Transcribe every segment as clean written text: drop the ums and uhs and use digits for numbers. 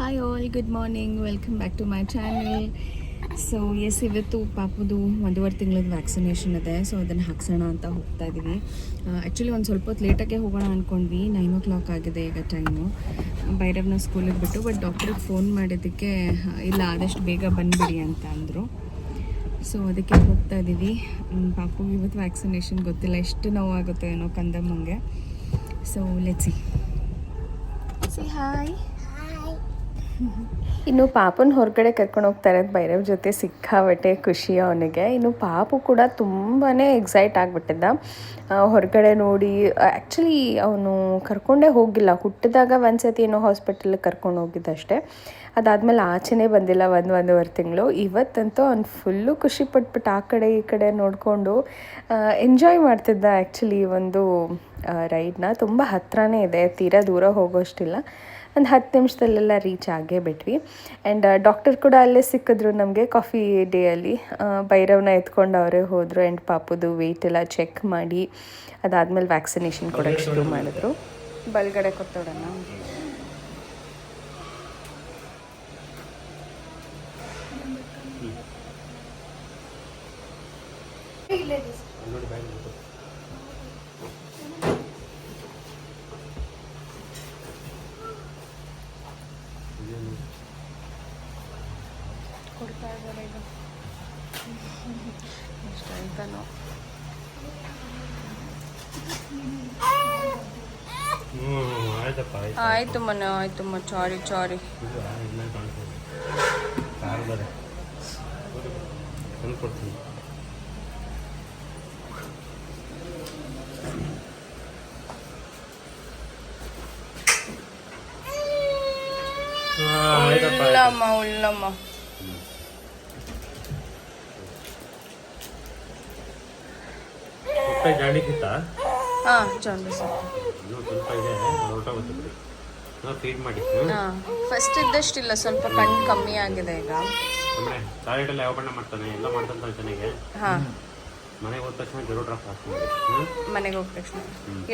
Hi all, good morning, welcome back to my channel. So yes, ಇವತ್ತು ಪಾಪುದು 1.5 ತಿಂಗಳದ vaccination ಇದೆ. ಸೊ ಅದನ್ನು ಹಾಕ್ಸೋಣ ಅಂತ ಹೋಗ್ತಾ ಇದ್ದೀವಿ. ಆ್ಯಕ್ಚುಲಿ ಒಂದು ಸ್ವಲ್ಪ ಹೊತ್ತು ಲೇಟಾಗೆ ಹೋಗೋಣ ಅಂದ್ಕೊಂಡ್ವಿ. 9 ಆಗಿದೆ ಈಗ ಟೈಮು. ಭೈರವ್ನ ಸ್ಕೂಲಿಗೆ ಬಿಟ್ಟು, ಬಟ್ ಡಾಕ್ಟ್ರಿಗೆ ಫೋನ್ ಮಾಡಿದ್ದಕ್ಕೆ ಇಲ್ಲ ಆದಷ್ಟು ಬೇಗ ಬಂದುಬಿಡಿ ಅಂತ ಅಂದರು. ಸೊ ಅದಕ್ಕೆ ಹೋಗ್ತಾ ಇದ್ದೀವಿ. ಪಾಪುಗೆ ಇವತ್ತು ವ್ಯಾಕ್ಸಿನೇಷನ್ ಗೊತ್ತಿಲ್ಲ ಎಷ್ಟು ನೋವಾಗುತ್ತೋ ಏನೋ ಕಂದಮ್ಮಂಗೆ. So let's see hi. ಇನ್ನು ಪಾಪನ ಹೊರಗಡೆ ಕರ್ಕೊಂಡು ಹೋಗ್ತಾ ಇರೋದು ಭೈರವ್ ಜೊತೆ ಸಿಕ್ಕಾಬಟ್ಟೆ ಖುಷಿ ಅವನಿಗೆ. ಇನ್ನು ಪಾಪು ಕೂಡ ತುಂಬಾ ಎಕ್ಸೈಟ್ ಆಗಿಬಿಟ್ಟಿದ್ದ ಹೊರಗಡೆ ನೋಡಿ. ಆ್ಯಕ್ಚುಲಿ ಅವನು ಕರ್ಕೊಂಡೇ ಹೋಗಿಲ್ಲ, ಹುಟ್ಟಿದಾಗ ಒಂದ್ಸತಿ ಏನೋ ಹಾಸ್ಪಿಟಲ್ಗೆ ಕರ್ಕೊಂಡು ಹೋಗಿದ್ದಷ್ಟೇ. ಅದಾದಮೇಲೆ ಆಚೆನೇ ಬಂದಿಲ್ಲ 1.5 ತಿಂಗಳು. ಇವತ್ತಂತೂ ಅವ್ನು ಫುಲ್ಲು ಖುಷಿ ಪಟ್ಬಿಟ್ಟು ಆ ಕಡೆ ಈ ಕಡೆ ನೋಡಿಕೊಂಡು ಎಂಜಾಯ್ ಮಾಡ್ತಿದ್ದ. ಆ್ಯಕ್ಚುಲಿ ಒಂದು ರೈಡ್ನ ತುಂಬ ಹತ್ರನೇ ಇದೆ, ತೀರಾ ದೂರ ಹೋಗೋಷ್ಟಿಲ್ಲ, ಒಂದು 10 ನಿಮಿಷದಲ್ಲೆಲ್ಲ ರೀಚ್ ಆಗೇ ಬಿಟ್ವಿ. ಆ್ಯಂಡ್ ಡಾಕ್ಟರ್ ಕೂಡ ಅಲ್ಲೇ ಸಿಕ್ಕಿದ್ರು ನಮಗೆ ಕಾಫಿ ಡೇಯಲ್ಲಿ. ಭೈರವ್ನ ಎತ್ಕೊಂಡು ಅವರೇ ಹೋದರು ಆ್ಯಂಡ್ ಪಾಪುದು ವೆಯ್ಟ್ ಎಲ್ಲ ಚೆಕ್ ಮಾಡಿ ಅದಾದಮೇಲೆ ವ್ಯಾಕ್ಸಿನೇಷನ್ ಕೊಡೋಕ್ಕೆ ಶುರು ಮಾಡಿದ್ರು. ಬಲ್ಗಡೆ ಕೊತ್ತೋಡೋಣ. ಕೊಡ್ತಾ ಇದ್ದಾರೆ ಈಗ ಎಷ್ಟು ಅಂತಾನೋ. ಆಯ್ತು ಮನೆ ಆಯ್ತು ಸಾರಿ ಉಳ್ಳಮ್ಮ ಫಸ್ಟ್ ಇದ್ದಷ್ಟಿಲ್ಲ, ಸ್ವಲ್ಪ ಕಣ್ಣು ಕಮ್ಮಿ ಆಗಿದೆ ಈಗ. ಮನೆಗೆ ಹೋದ ತಕ್ಷಣ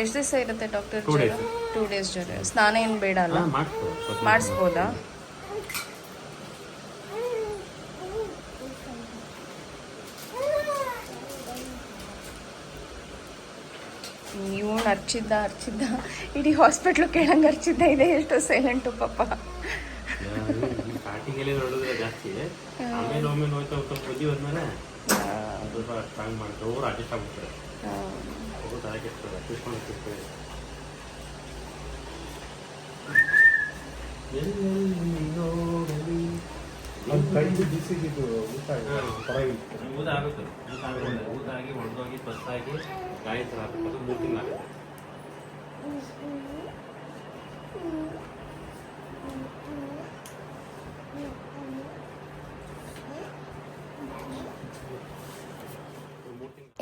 ಎಷ್ಟು ದಿವಸ ಇರುತ್ತೆ ಡಾಕ್ಟರ್? 2 ಡೇಸ್ ಜ್ವರ. ಸ್ನಾನ ಏನು ಬೇಡ ಅಲ್ಲ? ಮಾಡಿಸ್ಬೋದಾ? ಇವನು ಅರ್ಚಿದ್ದ ಇಡೀ ಹಾಸ್ಪಿಟ್ಲು ಕೇಳಂಗೆ ಅರ್ಚಿದ್ದ. ಇದೆ ಎಷ್ಟು ಸೈಲೆಂಟು ಪಾಪ.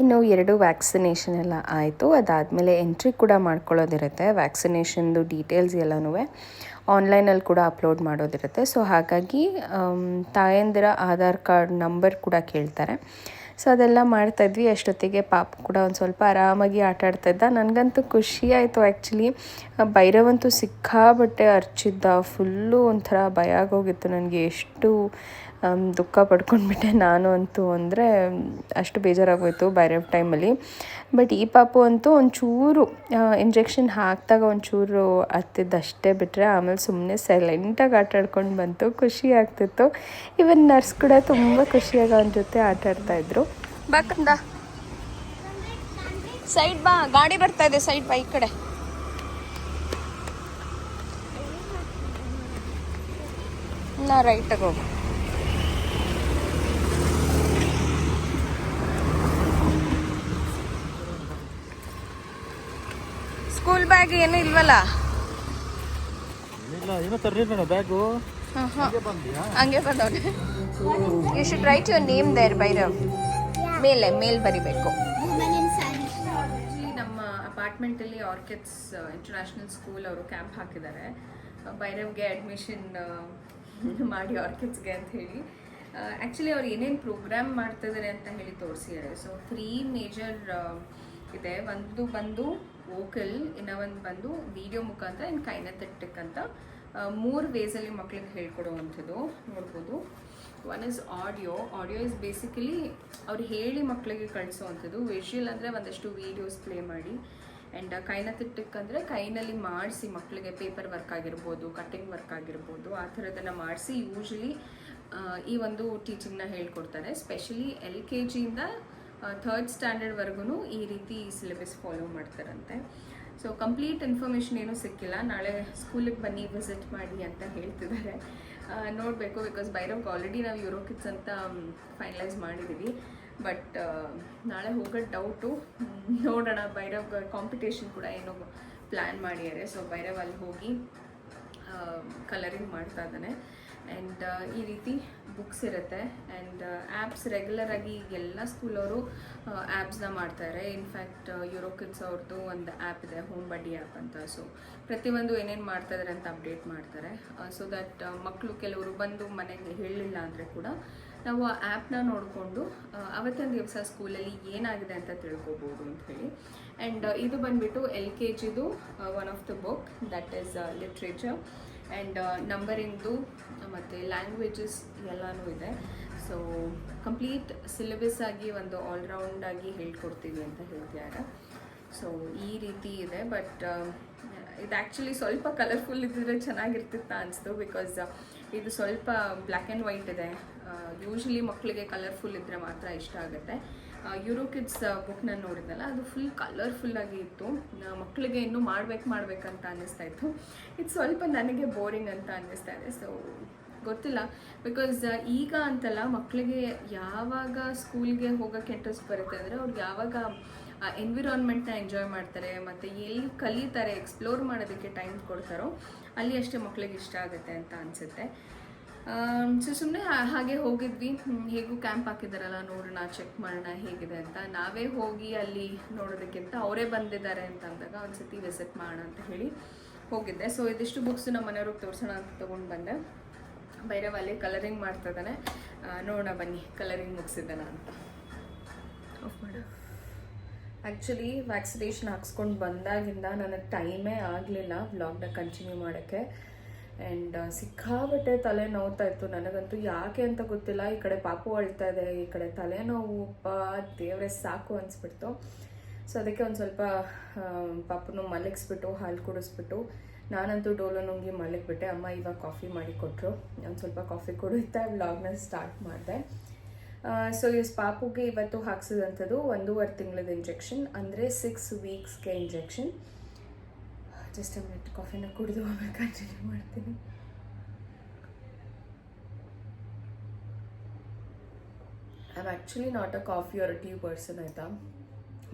ಇನ್ನು 2 ವ್ಯಾಕ್ಸಿನೇಷನ್ ಎಲ್ಲ ಆಯಿತು. ಅದಾದಮೇಲೆ ಎಂಟ್ರಿ ಕೂಡ ಮಾಡ್ಕೊಳ್ಳೋದಿರುತ್ತೆ. ವ್ಯಾಕ್ಸಿನೇಷನ್ದು ಡೀಟೇಲ್ಸ್ ಎಲ್ಲನೂ ಆನ್ಲೈನಲ್ಲಿ ಕೂಡ ಅಪ್ಲೋಡ್ ಮಾಡೋದಿರುತ್ತೆ. ಸೊ ಹಾಗಾಗಿ ತಾಯಂದಿರ ಆಧಾರ್ ಕಾರ್ಡ್ ನಂಬರ್ ಕೂಡ ಕೇಳ್ತಾರೆ. ಸೊ ಅದೆಲ್ಲ ಮಾಡ್ತಾಯಿದ್ವಿ. ಅಷ್ಟೊತ್ತಿಗೆ ಪಾಪ ಕೂಡ ಒಂದು ಸ್ವಲ್ಪ ಆರಾಮಾಗಿ ಆಟ ಆಡ್ತಾಯಿದ್ದ. ನನಗಂತೂ ಖುಷಿ ಆಯಿತು ಆ್ಯಕ್ಚುಲಿ. ಭೈರವಂತೂ ಸಿಕ್ಕಾಬಟ್ಟೆ ಅರ್ಚಿದ್ದ. ಫುಲ್ಲು ಒಂಥರ ಭಯ ಆಗೋಗಿತ್ತು ನನಗೆ. ಎಷ್ಟು ದುಃಖ ಪಡ್ಕೊಂಡ್ಬಿಟ್ಟೆ ನಾನು ಅಂತೂ, ಅಂದರೆ ಅಷ್ಟು ಬೇಜಾರಾಗೋಯಿತು ಭೈರವ್ ಟೈಮಲ್ಲಿ. ಬಟ್ ಈ ಪಾಪು ಅಂತೂ ಒಂಚೂರು ಇಂಜೆಕ್ಷನ್ ಹಾಕಿದಾಗ ಒಂಚೂರು ಹತ್ತಿದ್ದಷ್ಟೇ ಬಿಟ್ಟರೆ ಆಮೇಲೆ ಸುಮ್ಮನೆ ಸೈಲೆಂಟಾಗಿ ಆಟ ಆಡ್ಕೊಂಡು ಬಂತು. ಖುಷಿ ಆಗ್ತಿತ್ತು. ಇವನ್ ನರ್ಸ್ ಕೂಡ ತುಂಬ ಖುಷಿಯಾಗಿ ಅವನ ಜೊತೆ ಆಟ ಆಡ್ತಾಯಿದ್ರು. ಬಾಕಂದ ಸೈಡ್ ಬಾ, ಗಾಡಿ ಬರ್ತಾ ಇದೆ, ಸೈಡ್ ಬಾ, ಈ ಕಡೆ. ನಾ ರೈಟಾಗಿ ಹೋಗು. ಸ್ಕೂಲ್ ಬ್ಯಾಗ್ ಏನು ಇಲ್ವಲ್ಲ? ಬ್ಯಾಗು ಹಂಗೆ ಬಂದವನೆ. You should write your name there Bhairav. ಮೇಲ್ ಬರಿಬೇಕು. ನಮ್ಮ ಅಪಾರ್ಟ್ಮೆಂಟಲ್ಲಿ ಆರ್ಕಿಡ್ಸ್ ಇಂಟರ್ನ್ಯಾಷನಲ್ ಸ್ಕೂಲ್ ಅವರು ಕ್ಯಾಂಪ್ ಹಾಕಿದ್ದಾರೆ. ಭೈರವ್ಗೆ ಅಡ್ಮಿಷನ್ ಮಾಡಿ ಆರ್ಕಿಡ್ಸ್ಗೆ ಅಂತ ಹೇಳಿ. ಆ್ಯಕ್ಚುಲಿ ಅವ್ರು ಏನೇನು ಪ್ರೋಗ್ರಾಮ್ ಮಾಡ್ತಿದ್ದಾರೆ ಅಂತ ಹೇಳಿ ತೋರಿಸಿದ್ದಾರೆ. ಸೊ 3 ಮೇಜರ್ ಇದೆ. ಒಂದು ಬಂದು ವೋಕಲ್, ಇನ್ನೂ ಒಂದು ಬಂದು ವಿಡಿಯೋ ಮುಖಾಂತರ ಇನ್ನು ಕೈನೆಥೆಟಿಕ್ ಅಂತ ಮೂರು ವೇಸಲ್ಲಿ ಮಕ್ಳಿಗೆ ಹೇಳ್ಕೊಡುವಂಥದ್ದು ನೋಡ್ಬೋದು. One is audio is basically ಅವ್ರು ಹೇಳಿ ಮಕ್ಕಳಿಗೆ ಕಳಿಸೋವಂಥದ್ದು. ವಿಷುವಲ್ ಅಂದರೆ ಒಂದಷ್ಟು ವೀಡಿಯೋಸ್ ಪ್ಲೇ ಮಾಡಿ. ಆ್ಯಂಡ್ ಕೈನಥೆಟಿಕ್ ಅಂದರೆ ಕೈನಲ್ಲಿ ಮಾಡಿಸಿ ಮಕ್ಕಳಿಗೆ ಪೇಪರ್ ವರ್ಕ್ ಆಗಿರ್ಬೋದು, ಕಟ್ಟಿಂಗ್ ವರ್ಕ್ ಆಗಿರ್ಬೋದು, ಆ ಥರದನ್ನು ಮಾಡಿಸಿ ಯೂಶ್ವಲಿ ಈ ಒಂದು ಟೀಚಿಂಗ್ನ ಹೇಳ್ಕೊಡ್ತಾರೆ. ಸ್ಪೆಷಲಿ LKG ಇಂದ 3rd ಸ್ಟ್ಯಾಂಡರ್ಡ್ವರೆಗೂ ಈ ರೀತಿ ಸಿಲೆಬಸ್ ಫಾಲೋ ಮಾಡ್ತಾರಂತೆ. ಸೊ ಕಂಪ್ಲೀಟ್ ಇನ್ಫಾರ್ಮೇಷನ್ ಏನೂ ಸಿಕ್ಕಿಲ್ಲ. ನಾಳೆ ಸ್ಕೂಲಿಗೆ ಬನ್ನಿ, ವಿಸಿಟ್ ಮಾಡಿ ಅಂತ ಹೇಳ್ತಿದ್ದಾರೆ. ನೋಡಬೇಕು, ಬಿಕಾಸ್ ಭೈರವ್ಗೆ ಆಲ್ರೆಡಿ ನಾವು ಯೂರೋ ಕಿಡ್ಸ್ ಅಂತ ಫೈನಲೈಸ್ ಮಾಡಿದ್ದೀವಿ. ಬಟ್ ನಾಳೆ ಹೋಗೋದು ಡೌಟು. ನೋಡೋಣ. ಭೈರವ್ ಕಾಂಪಿಟೇಷನ್ ಕೂಡ ಏನೋ ಪ್ಲ್ಯಾನ್ ಮಾಡಿದ್ದಾರೆ. ಸೊ ಭೈರವ್ ಅಲ್ಲಿ ಹೋಗಿ ಕಲರಿಂಗ್ ಮಾಡ್ತಾ ಇದ್ದಾನೆ. ಆ್ಯಂಡ್ ಈ ರೀತಿ ಬುಕ್ಸ್ ಇರುತ್ತೆ. ಆ್ಯಂಡ್ ಆ್ಯಪ್ಸ್ ರೆಗ್ಯುಲರಾಗಿ ಎಲ್ಲ ಸ್ಕೂಲವರು ಆ್ಯಪ್ಸ್ನ ಮಾಡ್ತಾರೆ. ಇನ್ಫ್ಯಾಕ್ಟ್ ಯೂರೋ ಕಿಡ್ಸ್ ಅವ್ರದ್ದು ಒಂದು ಆ್ಯಪ್ ಇದೆ, ಹೋಮ್ ಬಡ್ಡಿ ಆ್ಯಪ್ ಅಂತ. ಸೊ ಪ್ರತಿಯೊಂದು ಏನೇನು ಮಾಡ್ತಾಯಿದ್ದಾರೆ ಅಂತ ಅಪ್ಡೇಟ್ ಮಾಡ್ತಾರೆ. ಸೊ ದಟ್ ಮಕ್ಕಳು ಕೆಲವರು ಬಂದು ಮನೆಗೆ ಹೇಳಿಲ್ಲ ಅಂದರೆ ಕೂಡ ನಾವು ಆ ಆ್ಯಪ್ನ ನೋಡಿಕೊಂಡು ಅವತ್ತಿನ ದಿವಸ ಸ್ಕೂಲಲ್ಲಿ ಏನಾಗಿದೆ ಅಂತ ತಿಳ್ಕೊಬೋದು ಅಂತ ಹೇಳಿ. ಆ್ಯಂಡ್ ಇದು ಬಂದುಬಿಟ್ಟು LKGದು one of the book, that is literature. And ನಂಬರಿಂಗ್ದು ಮತ್ತು ಲ್ಯಾಂಗ್ವೇಜಸ್ ಎಲ್ಲನೂ ಇದೆ. ಸೊ ಕಂಪ್ಲೀಟ್ ಸಿಲೆಬಸ್ ಆಗಿ ಒಂದು ಆಲ್ರೌಂಡ್ ಆಗಿ ಹೇಳ್ಕೊಡ್ತೀವಿ ಅಂತ ಹೇಳ್ತಿದ್ದಾರೆ. ಸೊ ಈ ರೀತಿ ಇದೆ. ಬಟ್ ಇದು ಆ್ಯಕ್ಚುಲಿ ಸ್ವಲ್ಪ ಕಲರ್ಫುಲ್ ಇದ್ದಿದ್ರೆ ಚೆನ್ನಾಗಿರ್ತಿತ್ತು ಅನಿಸ್ತು. ಬಿಕಾಸ್ ಇದು ಸ್ವಲ್ಪ ಬ್ಲ್ಯಾಕ್ ಆ್ಯಂಡ್ ವೈಟ್ ಇದೆ. ಯೂಶ್ವಲಿ ಮಕ್ಕಳಿಗೆ ಕಲರ್ಫುಲ್ ಇದ್ದರೆ ಮಾತ್ರ ಇಷ್ಟ ಆಗುತ್ತೆ. ಯೂರೋ ಕಿಡ್ಸ್ ಬುಕ್ ನಾನು ನೋಡಿದ್ನಲ್ಲ, ಅದು ಫುಲ್ ಕಲರ್ಫುಲ್ಲಾಗಿ ಇತ್ತು. ಮಕ್ಕಳಿಗೆ ಇನ್ನೂ ಮಾಡ್ಬೇಕಂತ ಅನ್ನಿಸ್ತಾ ಇತ್ತು. ಇದು ಸ್ವಲ್ಪ ನನಗೆ ಬೋರಿಂಗ್ ಅಂತ ಅನ್ನಿಸ್ತಾ ಇದೆ. ಸೊ ಗೊತ್ತಿಲ್ಲ, ಬಿಕಾಸ್ ಈಗ ಅಂತಲ್ಲ, ಮಕ್ಕಳಿಗೆ ಯಾವಾಗ ಸ್ಕೂಲ್ಗೆ ಹೋಗೋಕ್ಕೆ ಇಂಟ್ರೆಸ್ಟ್ ಬರುತ್ತೆ ಅಂದರೆ ಅವ್ರಿಗೆ ಯಾವಾಗ ಎನ್ವಿರಾನ್ಮೆಂಟ್ನ ಎಂಜಾಯ್ ಮಾಡ್ತಾರೆ ಮತ್ತು ಎಲ್ಲಿ ಕಲಿತಾರೆ, ಎಕ್ಸ್ಪ್ಲೋರ್ ಮಾಡೋದಕ್ಕೆ ಟೈಮ್ ಕೊಡ್ತಾರೋ ಅಲ್ಲಿ ಅಷ್ಟೇ ಮಕ್ಕಳಿಗೆ ಇಷ್ಟ ಆಗುತ್ತೆ ಅಂತ ಅನಿಸುತ್ತೆ. ಸೊ ಸುಮ್ಮನೆ ಹಾಗೆ ಹೋಗಿದ್ವಿ. ಹೇಗೂ ಕ್ಯಾಂಪ್ ಹಾಕಿದಾರಲ್ಲ, ನೋಡೋಣ, ಚೆಕ್ ಮಾಡೋಣ ಹೇಗಿದೆ ಅಂತ. ನಾವೇ ಹೋಗಿ ಅಲ್ಲಿ ನೋಡೋದಕ್ಕಿಂತ ಅವರೇ ಬಂದಿದ್ದಾರೆ ಅಂತ ಅಂದಾಗ ಒಂದು ಸತಿ ವಿಸಿಟ್ ಮಾಡೋಣ ಅಂತ ಹೇಳಿ ಹೋಗಿದ್ದೆ. ಸೊ ಇದಿಷ್ಟು ಬುಕ್ಸ್ ನಮ್ಮ ಮನೆಯವ್ರಿಗೆ ತೋರಿಸೋಣ ಅಂತ ತೊಗೊಂಡು ಬಂದೆ. ಭೈರವ್ ಅಲ್ಲಿ ಕಲರಿಂಗ್ ಮಾಡ್ತಾ ಇದ್ದಾನೆ. ನೋಡೋಣ ಬನ್ನಿ ಕಲರಿಂಗ್ ಮುಗಿಸಿದ್ದಾನ ಅಂತ. ಆ್ಯಕ್ಚುಲಿ ವ್ಯಾಕ್ಸಿನೇಷನ್ ಹಾಕ್ಸ್ಕೊಂಡು ಬಂದಾಗಿಂದ ನನಗೆ ಟೈಮೇ ಆಗಲಿಲ್ಲ ವ್ಲಾಗ್ನ ಕಂಟಿನ್ಯೂ ಮಾಡೋಕ್ಕೆ. ಆ್ಯಂಡ್ ಸಿಕ್ಕಾಬಟ್ಟೆ ತಲೆ ನೋವ್ತಾ ಇತ್ತು ನನಗಂತೂ. ಯಾಕೆ ಅಂತ ಗೊತ್ತಿಲ್ಲ. ಈ ಕಡೆ ಪಾಪು ಅಳ್ತಾ ಇದೆ, ಈ ಕಡೆ ತಲೆನೋವು. ದೇವರೇ ಸಾಕು ಅನಿಸ್ಬಿಡ್ತು. ಸೊ ಅದಕ್ಕೆ ಒಂದು ಸ್ವಲ್ಪ ಪಾಪನು ಮಲಗಿಸ್ಬಿಟ್ಟು ಹಾಲು ಕುಡಿಸ್ಬಿಟ್ಟು ನಾನಂತೂ ಡೋಲು ನುಂಗಿ ಮಲಗಿಬಿಟ್ಟೆ. ಅಮ್ಮ ಇವಾಗ ಕಾಫಿ ಮಾಡಿ ಕೊಟ್ಟರು. ಒಂದು ಸ್ವಲ್ಪ ಕಾಫಿ ಕುಡಿತಾ ವ್ಲಾಗ್ನ ಸ್ಟಾರ್ಟ್ ಮಾಡಿದೆ. ಸೊ ಪಾಪುಗೆ ಇವತ್ತು ಹಾಕ್ಸಿದಂಥದ್ದು 1.5 ತಿಂಗಳದ ಇಂಜೆಕ್ಷನ್, ಅಂದರೆ 6 ವೀಕ್ಸ್ಗೆ ಇಂಜೆಕ್ಷನ್. ಜಸ್ಟ್ ಮಿನಿಟ್, ಕಾಫಿನ ಕುಡಿದು ಆಮೇಲೆ ಕಂಟಿನ್ಯೂ ಮಾಡ್ತೀನಿ. I am actually not a coffee or tea person, ಆಯಿತಾ.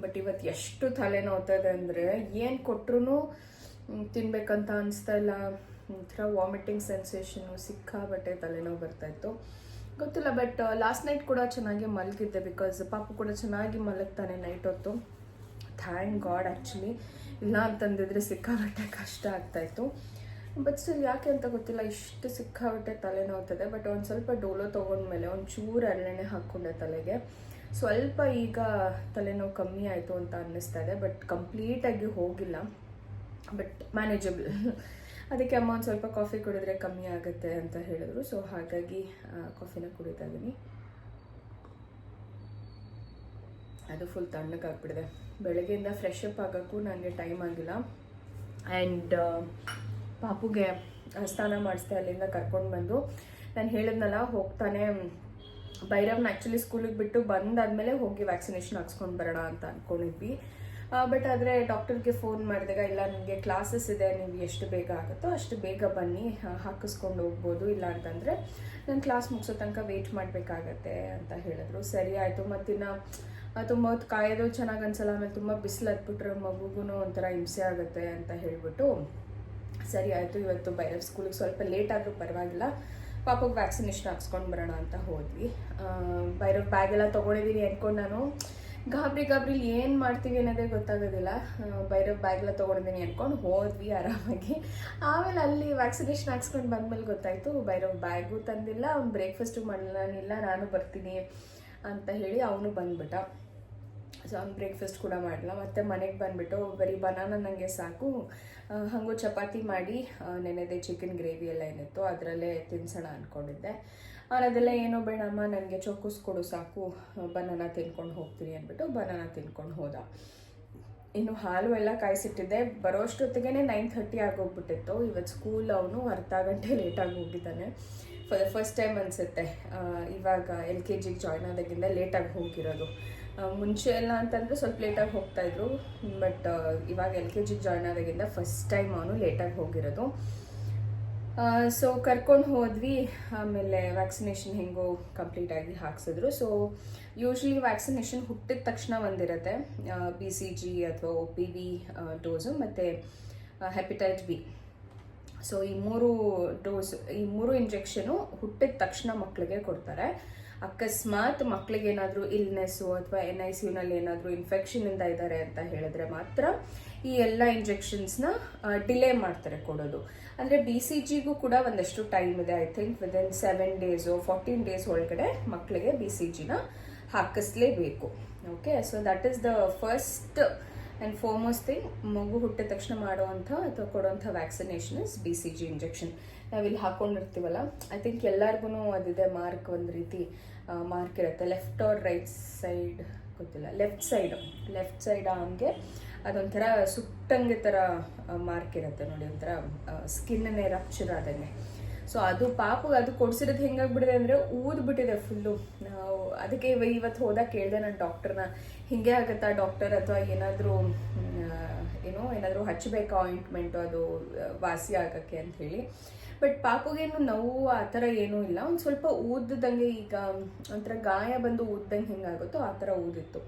ಬಟ್ ಇವತ್ತು ಎಷ್ಟು ತಲೆ ನೋವ್ತಾ ಇದೆ ಅಂದರೆ ಏನು ಕೊಟ್ಟರು ತಿನ್ಬೇಕಂತ ಅನಿಸ್ತಾ ಇಲ್ಲ. ಒಂಥರ ವಾಮಿಟಿಂಗ್ ಸೆನ್ಸೇಷನು, ಸಿಕ್ಕಾಬಟ್ಟೆ ತಲೆನೋವು ಬರ್ತಾಯಿತ್ತು. ಗೊತ್ತಿಲ್ಲ. ಬಟ್ ಲಾಸ್ಟ್ ನೈಟ್ ಕೂಡ ಚೆನ್ನಾಗಿ ಮಲಗಿದ್ದೆ, ಬಿಕಾಸ್ ಪಾಪು ಕೂಡ ಚೆನ್ನಾಗಿ ಮಲಗ್ತಾನೆ ನೈಟ್ ಹೊತ್ತು. Thank god. ಆ್ಯಕ್ಚುಲಿ ಇಲ್ಲ ಅಂತಂದಿದ್ರೆ ಸಿಕ್ಕಾಬಟ್ಟೆ ಕಷ್ಟ ಆಗ್ತಾಯಿತ್ತು. ಬಟ್ ಸ್ಟಿಲ್ ಯಾಕೆ ಅಂತ ಗೊತ್ತಿಲ್ಲ, ಇಷ್ಟು ಸಿಕ್ಕಾಬಟ್ಟೆ ತಲೆನೋವ್ತದೆ. ಬಟ್ ಒಂದು ಸ್ವಲ್ಪ ಡೋಲೋ ತೊಗೊಂಡ್ಮೇಲೆ ಒಂಚೂರು ಹರಳೆಣ್ಣೆ ಹಾಕ್ಕೊಂಡೆ ತಲೆಗೆ, ಸ್ವಲ್ಪ ಈಗ ತಲೆನೋವು ಕಮ್ಮಿ ಆಯಿತು ಅಂತ ಅನ್ನಿಸ್ತಾ ಇದೆ. ಬಟ್ ಕಂಪ್ಲೀಟಾಗಿ ಹೋಗಿಲ್ಲ, ಬಟ್ ಮ್ಯಾನೇಜಬಲ್. ಅದಕ್ಕೆ ಅಮ್ಮ ಒಂದು ಸ್ವಲ್ಪ ಕಾಫಿ ಕುಡಿದ್ರೆ ಕಮ್ಮಿ ಆಗುತ್ತೆ ಅಂತ ಹೇಳಿದ್ರು. ಸೊ ಹಾಗಾಗಿ ಕಾಫಿನ ಕುಡಿತಾ ಇದ್ದೀನಿ. ಅದು ಫುಲ್ ತಣ್ಣಗಾಗ್ಬಿಟ್ಟಿದೆ. ಬೆಳಗ್ಗೆಯಿಂದ ಫ್ರೆಶ್ ಅಪ್ ಆಗೋಕ್ಕೂ ನನಗೆ ಟೈಮ್ ಆಗಿಲ್ಲ. ಆ್ಯಂಡ್ ಪಾಪುಗೆ ಸ್ನಾನ ಮಾಡಿಸ್ದೆ, ಅಲ್ಲಿಂದ ಕರ್ಕೊಂಡು ಬಂದು ನಾನು ಹೇಳಿದ್ನಲ್ಲ ಹೋಗ್ತಾನೆ ಭೈರವ್ನ ಆ್ಯಕ್ಚುಲಿ ಸ್ಕೂಲಿಗೆ ಬಿಟ್ಟು ಬಂದಾದಮೇಲೆ ಹೋಗಿ ವ್ಯಾಕ್ಸಿನೇಷನ್ ಹಾಕ್ಸ್ಕೊಂಡು ಬರೋಣ ಅಂತ ಅಂದ್ಕೊಂಡಿದ್ವಿ. ಬಟ್ ಆದರೆ ಡಾಕ್ಟರ್ಗೆ ಫೋನ್ ಮಾಡಿದಾಗ, ಇಲ್ಲ ನಿಮಗೆ ಕ್ಲಾಸಸ್ ಇದೆ, ನೀವು ಎಷ್ಟು ಬೇಗ ಆಗುತ್ತೋ ಅಷ್ಟು ಬೇಗ ಬನ್ನಿ, ಹಾಕಿಸ್ಕೊಂಡು ಹೋಗ್ಬೋದು, ಇಲ್ಲ ಅಂತಂದರೆ ನನ್ನ ಕ್ಲಾಸ್ ಮುಗಿಸೋ ತನಕ ವೆಯ್ಟ್ ಮಾಡಬೇಕಾಗತ್ತೆ ಅಂತ ಹೇಳಿದ್ರು. ಸರಿ ಆಯಿತು. ಮತ್ತಿನ್ನು ತುಂಬ ಹೊತ್ತು ಕಾಯೋದು ಚೆನ್ನಾಗಿ ಅನ್ಸಲ್ಲ, ಆಮೇಲೆ ತುಂಬ ಬಿಸಿಲು ಹತ್ಬಿಟ್ರೆ ಮಗುಗೂ ಒಂಥರ ಹಿಂಸೆ ಆಗುತ್ತೆ ಅಂತ ಹೇಳಿಬಿಟ್ಟು ಸರಿ ಆಯಿತು. ಇವತ್ತು ಭೈರವ್ ಸ್ಕೂಲಿಗೆ ಸ್ವಲ್ಪ ಲೇಟ್ ಆದರೂ ಪರವಾಗಿಲ್ಲ, ಪಾಪಗೆ ವ್ಯಾಕ್ಸಿನೇಷನ್ ಹಾಕ್ಸ್ಕೊಂಡು ಬರೋಣ ಅಂತ ಹೋದ್ವಿ. ಭೈರವ್ ಬ್ಯಾಗೆಲ್ಲ ತೊಗೊಂಡಿದ್ದೀನಿ ಅಂದ್ಕೊಂಡು ನಾನು ಗಾಬ್ರಿಲಿ ಏನು ಮಾಡ್ತೀವಿ ಅನ್ನೋದೇ ಗೊತ್ತಾಗೋದಿಲ್ಲ. ಭೈರವ್ ಬ್ಯಾಗೆಲ್ಲ ತೊಗೊಂಡಿದ್ದೀನಿ ಅಂದ್ಕೊಂಡು ಹೋದ್ವಿ ಆರಾಮಾಗಿ. ಆಮೇಲೆ ಅಲ್ಲಿ ವ್ಯಾಕ್ಸಿನೇಷನ್ ಹಾಕ್ಸ್ಕೊಂಡು ಬಂದಮೇಲೆ ಗೊತ್ತಾಯಿತು ಭೈರವ್ ಬ್ಯಾಗು ತಂದಿಲ್ಲ, ಅವ್ನು ಬ್ರೇಕ್ಫಾಸ್ಟು ಮಾಡಲಿಲ್ಲ, ನಾನು ಬರ್ತೀನಿ ಅಂತ ಹೇಳಿ ಅವನು ಬಂದ್ಬಿಟ್ಟ. ಸೊ ಅವ್ನು ಬ್ರೇಕ್ಫಾಸ್ಟ್ ಕೂಡ ಮಾಡಲ್ಲ. ಮತ್ತು ಮನೆಗೆ ಬಂದುಬಿಟ್ಟು ಬರೀ ಬನಾನ ನನಗೆ ಸಾಕು, ಹಾಗೂ ಚಪಾತಿ ಮಾಡಿ ನೆನೆದೆ ಚಿಕನ್ ಗ್ರೇವಿ ಎಲ್ಲ ಏನಿತ್ತು ಅದರಲ್ಲೇ ತಿನ್ಸೋಣ ಅಂದ್ಕೊಂಡಿದ್ದೆ. ಅದೆಲ್ಲ ಏನೋ ಬೇಡಮ್ಮ, ನನಗೆ ಚೊಕ್ಕೂಸ್ ಕೊಡು ಸಾಕು, ಬನಾನ ತಿನ್ಕೊಂಡು ಹೋಗ್ತೀನಿ ಅಂದ್ಬಿಟ್ಟು ಬನಾನ ತಿನ್ಕೊಂಡು ಹೋದ. ಇನ್ನು ಹಾಲು ಎಲ್ಲ ಕಾಯಿಸಿಟ್ಟಿದ್ದೆ. ಬರೋಷ್ಟೊತ್ತಿಗೆ 9:30 ಆಗೋಗ್ಬಿಟ್ಟಿತ್ತು. ಇವತ್ತು ಸ್ಕೂಲ್ ಅವನು ಅರ್ಧ ಗಂಟೆ ಲೇಟಾಗಿ ಹೋಗಿದ್ದಾನೆ. ಫಾರ್ ದ ಫಸ್ಟ್ ಟೈಮ್ ಅನಿಸುತ್ತೆ ಇವಾಗ LKG ಜಾಯ್ನ್ ಆದಾಗಿಂದ ಲೇಟಾಗಿ ಹೋಗಿರೋದು. ಮುಂಚೆ ಎಲ್ಲ ಅಂತಂದರೆ ಸ್ವಲ್ಪ ಲೇಟಾಗಿ ಹೋಗ್ತಾಯಿದ್ರು, ಬಟ್ ಇವಾಗ LKG ಜಾಯ್ನ್ ಆದಾಗಿಂದ ಫಸ್ಟ್ ಟೈಮ್ ಅವನು ಲೇಟಾಗಿ ಹೋಗಿರೋದು. ಸೊ ಕರ್ಕೊಂಡು ಹೋದ್ವಿ. ಆಮೇಲೆ ವ್ಯಾಕ್ಸಿನೇಷನ್ ಹೆಂಗೋ ಕಂಪ್ಲೀಟಾಗಿ ಹಾಕ್ಸಿದ್ರು. ಸೊ ಯೂಶ್ವಲಿ ವ್ಯಾಕ್ಸಿನೇಷನ್ ಹುಟ್ಟಿದ ತಕ್ಷಣ ಒಂದಿರುತ್ತೆ, BCG ಅಥವಾ OPV ಡೋಸು ಮತ್ತು ಹೆಪಟೈಟಿಸ್ B. ಸೊ ಈ ಮೂರು ಇಂಜೆಕ್ಷನು ಹುಟ್ಟಿದ ತಕ್ಷಣ ಮಕ್ಕಳಿಗೆ ಕೊಡ್ತಾರೆ. ಅಕಸ್ಮಾತ್ ಮಕ್ಕಳಿಗೆ ಏನಾದರೂ ಇಲ್ನೆಸ್ಸು ಅಥವಾ NICUನಲ್ಲಿ ಏನಾದರೂ ಇನ್ಫೆಕ್ಷನಿಂದ ಇದ್ದಾರೆ ಅಂತ ಹೇಳಿದ್ರೆ ಮಾತ್ರ ಈ ಎಲ್ಲ ಇಂಜೆಕ್ಷನ್ಸ್ನ ಡಿಲೇ ಮಾಡ್ತಾರೆ ಕೊಡೋದು. ಅಂದರೆ BCGಗೂ ಕೂಡ ಒಂದಷ್ಟು ಟೈಮ್ ಇದೆ. I think within 7 days 14 days ಒಳಗಡೆ ಮಕ್ಕಳಿಗೆ BCGನ ಹಾಕಿಸ್ಲೇಬೇಕು. Okay, so that is the first and foremost thing. ಮಗು ಹುಟ್ಟಿದ ತಕ್ಷಣ ಮಾಡುವಂಥ ಅಥವಾ ಕೊಡುವಂಥ ವ್ಯಾಕ್ಸಿನೇಷನ್ ಇಸ್ BCG ಇಂಜೆಕ್ಷನ್. ನಾವಿಲ್ಲಿ ಹಾಕ್ಕೊಂಡಿರ್ತೀವಲ್ಲ, ಐ ಥಿಂಕ್ ಎಲ್ಲರಿಗೂ ಅದಿದೆ ಮಾರ್ಕ್, ಒಂದು ರೀತಿ ಮಾರ್ಕ್ ಇರುತ್ತೆ. ಲೆಫ್ಟ್ ಆರ್ ರೈಟ್ ಸೈಡ್ ಗೊತ್ತಿಲ್ಲ, ಲೆಫ್ಟ್ ಸೈಡ್ ಹಂಗೆ ಅದೊಂಥರ ಸುಟ್ಟಂಗೆ ಥರ ಮಾರ್ಕ್ ಇರುತ್ತೆ ನೋಡಿ, ಒಂಥರ ಸ್ಕಿನ್ನೇ ರಪ್ಚರ್ ಆದಂಗೆ. ಸೊ ಅದು ಪಾಪು ಅದು ಕೊಡ್ಸಿರೋದು ಹೆಂಗಾಗ್ಬಿಟ್ಟಿದೆ ಅಂದರೆ ಊದ್ಬಿಟ್ಟಿದೆ ಫುಲ್ಲು. ಅದಕ್ಕೆ ಇವತ್ತು ಹೋದಾಗ ಕೇಳಿದೆ ನಾನು ಡಾಕ್ಟರ್ನ, ಹಿಂಗೆ ಆಗುತ್ತಾ ಡಾಕ್ಟರ್ ಅಥವಾ ಏನಾದರೂ ಹಚ್ಚಬೇಕಾ ಆಯಿಂಟ್ಮೆಂಟು ಅದು ವಾಸಿ ಆಗೋಕ್ಕೆ ಅಂತ ಹೇಳಿ. ಬಟ್ ಪಾಪುಗೇನು ನೋವು ಆ ಥರ ಏನೂ ಇಲ್ಲ. ಒಂದು ಸ್ವಲ್ಪ ಊದ್ದಂಗೆ, ಈಗ ಒಂಥರ ಗಾಯ ಬಂದು ಊದ್ದಂಗೆ ಹೆಂಗಾಗುತ್ತೋ ಆ ಥರ ಊದಿತ್ತು.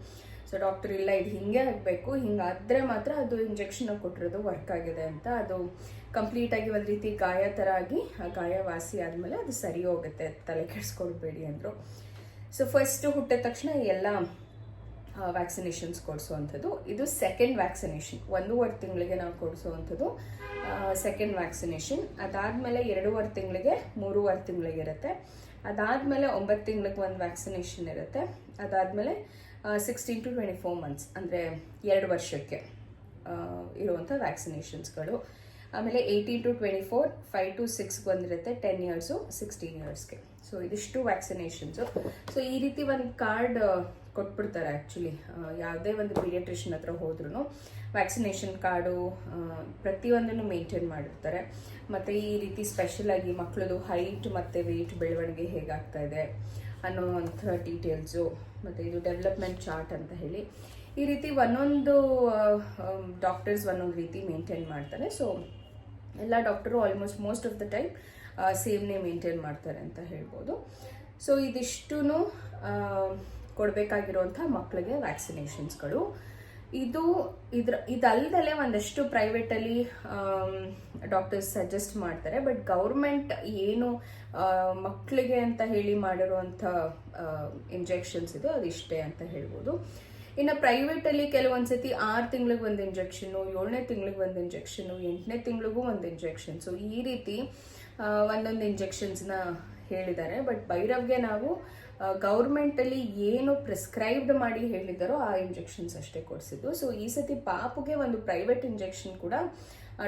ಸೊ ಡಾಕ್ಟರ್ ಇಲ್ಲ, ಇದು ಹಿಂಗೆ ಆಗಬೇಕು, ಹಿಂಗಾದರೆ ಮಾತ್ರ ಅದು ಇಂಜೆಕ್ಷನ್ ಕೊಟ್ಟಿರೋದು ವರ್ಕ್ ಆಗಿದೆ ಅಂತ. ಅದು ಕಂಪ್ಲೀಟಾಗಿ ಒಂದು ರೀತಿ ಗಾಯ ಥರ ಆಗಿ ಆ ಗಾಯ ವಾಸಿ ಆದಮೇಲೆ ಅದು ಸರಿ ಹೋಗುತ್ತೆ, ತಲೆ ಕೆಡಿಸ್ಕೊಳ್ಬೇಡಿ ಅಂದರು. ಸೊ ಫಸ್ಟು ಹುಟ್ಟಿದ ತಕ್ಷಣ ಎಲ್ಲ ವ್ಯಾಕ್ಸಿನೇಷನ್ಸ್ ಕೊಡಿಸೋವಂಥದ್ದು. ಇದು ಸೆಕೆಂಡ್ ವ್ಯಾಕ್ಸಿನೇಷನ್, 1.5 ತಿಂಗಳಿಗೆ ನಾವು ಕೊಡಿಸೋವಂಥದ್ದು ಸೆಕೆಂಡ್ ವ್ಯಾಕ್ಸಿನೇಷನ್. ಅದಾದಮೇಲೆ 2.5 ತಿಂಗಳಿಗೆ, 3.5 ತಿಂಗಳಿಗೆ ಇರುತ್ತೆ. ಅದಾದಮೇಲೆ 9 ತಿಂಗಳಿಗೆ ಒಂದು ವ್ಯಾಕ್ಸಿನೇಷನ್ ಇರುತ್ತೆ. ಅದಾದಮೇಲೆ 16 to 24 months ಅಂದರೆ 2 ವರ್ಷಕ್ಕೆ ಇರುವಂಥ ವ್ಯಾಕ್ಸಿನೇಷನ್ಸ್ಗಳು. ಆಮೇಲೆ 18 to 24, 5 to 6 ಬಂದಿರುತ್ತೆ, 10 years, 16 yearsಗೆ. ಸೊ ಇದಿಷ್ಟು ವ್ಯಾಕ್ಸಿನೇಷನ್ಸು. ಸೊ ಈ ರೀತಿ ಒಂದು ಕಾರ್ಡ್ ಕೊಟ್ಬಿಡ್ತಾರೆ ಆ್ಯಕ್ಚುಲಿ. ಯಾವುದೇ ಒಂದು ಪೀಡಿಯಾಟ್ರಿಷನ್ ಹತ್ರ ಹೋದ್ರೂ ವ್ಯಾಕ್ಸಿನೇಷನ್ ಕಾರ್ಡು ಪ್ರತಿಯೊಂದನ್ನು ಮೇಂಟೈನ್ ಮಾಡಿರ್ತಾರೆ. ಮತ್ತು ಈ ರೀತಿ ಸ್ಪೆಷಲಾಗಿ ಮಕ್ಕಳದು ಹೈಟ್ ಮತ್ತು ವೆಯ್ಟ್ ಬೆಳವಣಿಗೆ ಹೇಗಾಗ್ತಾ ಇದೆ ಅನ್ನೋವಂಥ ಡೀಟೇಲ್ಸು, ಮತ್ತು ಇದು ಡೆವಲಪ್ಮೆಂಟ್ ಚಾರ್ಟ್ ಅಂತ ಹೇಳಿ ಈ ರೀತಿ ಒಂದೊಂದು ಡಾಕ್ಟರ್ಸ್ ಒಂದೊಂದು ರೀತಿ ಮೇಂಟೈನ್ ಮಾಡ್ತಾರೆ. ಸೊ ಎಲ್ಲ doctor almost most of the time ಸೇಮ್ನೇ ಮೇಂಟೈನ್ ಮಾಡ್ತಾರೆ ಅಂತ ಹೇಳ್ಬೋದು. ಸೊ ಇದಿಷ್ಟೂ ಕೊಡಬೇಕಾಗಿರುವಂಥ ಮಕ್ಕಳಿಗೆ ವ್ಯಾಕ್ಸಿನೇಷನ್ಸ್ಗಳು. ಇದಲ್ಲದೆ ಒಂದಷ್ಟು ಪ್ರೈವೇಟಲ್ಲಿ ಡಾಕ್ಟರ್ಸ್ ಸಜೆಸ್ಟ್ ಮಾಡ್ತಾರೆ. ಬಟ್ ಗೌರ್ಮೆಂಟ್ ಏನು ಮಕ್ಕಳಿಗೆ ಅಂತ ಹೇಳಿ ಮಾಡಿರುವಂಥ ಇಂಜೆಕ್ಷನ್ಸ್ ಇದೆ ಅದಿಷ್ಟೇ ಅಂತ ಹೇಳ್ಬೋದು. ಇನ್ನು ಪ್ರೈವೇಟಲ್ಲಿ ಕೆಲವೊಂದ್ಸತಿ 6 ತಿಂಗಳಿಗೆ ಒಂದು ಇಂಜೆಕ್ಷನು, 7ನೇ ತಿಂಗಳಿಗೆ ಒಂದು ಇಂಜೆಕ್ಷನು, 8ನೇ ತಿಂಗಳಿಗೂ ಒಂದು ಇಂಜೆಕ್ಷನ್. ಸೊ ಈ ರೀತಿ ಒಂದೊಂದು ಇಂಜೆಕ್ಷನ್ಸ್ನ ಹೇಳಿದ್ದಾರೆ. ಬಟ್ ಭೈರವ್ಗೆ ನಾವು ಗೌರ್ಮೆಂಟಲ್ಲಿ ಏನು ಪ್ರಿಸ್ಕ್ರೈಬ್ಡ್ ಮಾಡಿ ಹೇಳಿದ್ದಾರೋ ಆ ಇಂಜೆಕ್ಷನ್ಸ್ ಅಷ್ಟೇ ಕೊಡಿಸಿದ್ದು. ಸೊ ಈ ಸತಿ ಪಾಪುಗೆ ಒಂದು ಪ್ರೈವೇಟ್ ಇಂಜೆಕ್ಷನ್ ಕೂಡ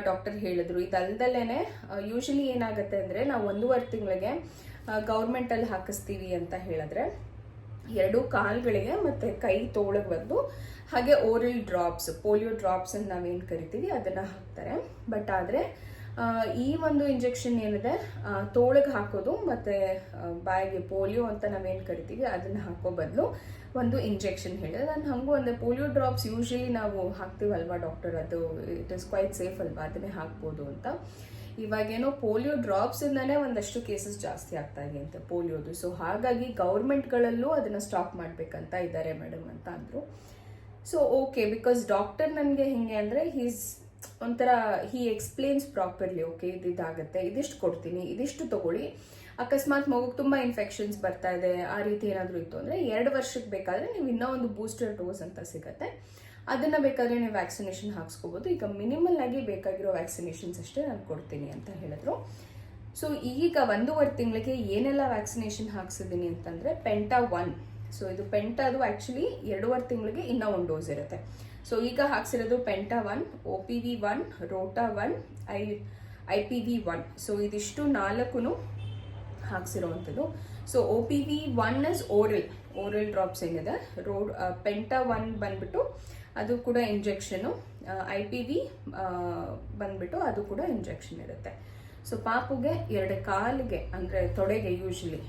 ಡಾಕ್ಟರ್ ಹೇಳಿದ್ರು. ಇದಲ್ದಲ್ಲೇ ಯೂಶಲಿ ಏನಾಗುತ್ತೆ ಅಂದರೆ ನಾವು 1.5 ತಿಂಗಳಿಗೆ ಗೌರ್ಮೆಂಟಲ್ಲಿ ಹಾಕಿಸ್ತೀವಿ ಅಂತ ಹೇಳಿದ್ರೆ 2 ಕಾಲುಗಳಿಗೆ ಮತ್ತು ಕೈ ತೋಳಿಗೆ ಬಂದು ಹಾಗೆ ಓರಲ್ ಡ್ರಾಪ್ಸ್, ಪೋಲಿಯೋ ಡ್ರಾಪ್ಸ್ ಅಂತ ನಾವೇನು ಕರಿತೀವಿ ಅದನ್ನು ಹಾಕ್ತಾರೆ. ಬಟ್ ಆದರೆ ಈ ಒಂದು ಇಂಜೆಕ್ಷನ್ ಏನಿದೆ ತೋಳಿಗೆ ಹಾಕೋದು ಮತ್ತು ಬಾಯಿಗೆ ಪೋಲಿಯೋ ಅಂತ ನಾವೇನು ಕರಿತೀವಿ ಅದನ್ನು ಹಾಕೋ ಬದಲು ಒಂದು ಇಂಜೆಕ್ಷನ್ ಹೇಳಿದೆ. ನಾನು ಹಾಗೂ ಒಂದು ಪೋಲಿಯೋ ಡ್ರಾಪ್ಸ್ ಯೂಶಲಿ ನಾವು ಹಾಕ್ತೀವಲ್ವಾ ಡಾಕ್ಟರ್, ಅದು ಇಟ್ ಇಸ್ ಕ್ವೈಟ್ ಸೇಫ್ ಅಲ್ವಾ, ಅದನ್ನೇ ಹಾಕ್ಬೋದು ಅಂತ. ಇವಾಗೇನೋ ಪೋಲಿಯೋ ಡ್ರಾಪ್ಸಿಂದನೇ ಒಂದಷ್ಟು ಕೇಸಸ್ ಜಾಸ್ತಿ ಆಗ್ತಾ ಇದೆ ಅಂತ ಪೋಲಿಯೋದು. ಸೊ ಹಾಗಾಗಿ ಗೌರ್ಮೆಂಟ್ಗಳಲ್ಲೂ ಅದನ್ನು ಸ್ಟಾಪ್ ಮಾಡಬೇಕಂತ ಇದ್ದಾರೆ ಮೇಡಮ್ ಅಂತ ಅಂದರು. ಸೊ ಓಕೆ, ಬಿಕಾಸ್ ಡಾಕ್ಟರ್ ನನಗೆ ಹೆಂಗೆ ಅಂದರೆ ಒಂಥರ ಹಿ ಎಕ್ಸ್ಪ್ಲೇನ್ಸ್ ಪ್ರಾಪರ್ಲಿ. ಓಕೆ, ಇದಾಗುತ್ತೆ, ಇದಿಷ್ಟು ಕೊಡ್ತೀನಿ, ಇದಿಷ್ಟು ತಗೊಳ್ಳಿ. ಅಕಸ್ಮಾತ್ ಮಗುಗೆ ತುಂಬ ಇನ್ಫೆಕ್ಷನ್ಸ್ ಬರ್ತಾ ಇದೆ, ಆ ರೀತಿ ಏನಾದರೂ ಇತ್ತು ಅಂದರೆ 2 ವರ್ಷಕ್ಕೆ ಬೇಕಾದರೆ ನೀವು ಇನ್ನೂ ಒಂದು ಬೂಸ್ಟರ್ ಡೋಸ್ ಅಂತ ಸಿಗುತ್ತೆ, ಅದನ್ನು ಬೇಕಾದರೆ ನೀವು ವ್ಯಾಕ್ಸಿನೇಷನ್ ಹಾಕ್ಸ್ಕೋಬೋದು. ಈಗ ಮಿನಿಮಲ್ ಆಗಿ ಬೇಕಾಗಿರೋ ವ್ಯಾಕ್ಸಿನೇಷನ್ಸ್ ಅಷ್ಟೇ ನಾನು ಕೊಡ್ತೀನಿ ಅಂತ ಹೇಳಿದ್ರು. ಸೊ ಈಗ 1.5 ತಿಂಗಳಿಗೆ ಏನೆಲ್ಲ ವ್ಯಾಕ್ಸಿನೇಷನ್ ಹಾಕ್ಸಿದ್ದೀನಿ ಅಂತಂದರೆ ಪೆಂಟಾ 1, ಸೊ ಇದು ಪೆಂಟಾದು ಆ್ಯಕ್ಚುಲಿ 2.5 ತಿಂಗಳಿಗೆ ಇನ್ನೂ ಒಂದು ಡೋಸ್ ಇರುತ್ತೆ. ಸೊ ಈಗ ಹಾಕ್ಸಿರೋದು penta 1, OPV 1, rota 1, IPV 1. So ಇದಿಷ್ಟು 4 ಹಾಕ್ಸಿರೋವಂಥದ್ದು. So OPV 1 is oral drops ಏನಿದೆ. ಪೆಂಟಾ 1 ಬಂದ್ಬಿಟ್ಟು ಅದು ಕೂಡ ಇಂಜೆಕ್ಷನು. IPV ಬಂದ್ಬಿಟ್ಟು ಅದು ಕೂಡ ಇಂಜೆಕ್ಷನ್ ಇರುತ್ತೆ. ಸೊ ಪಾಪುಗೆ 2 ಕಾಲಿಗೆ ಅಂದರೆ ತೊಡೆಗೆ ಯೂಶ್ವಲಿ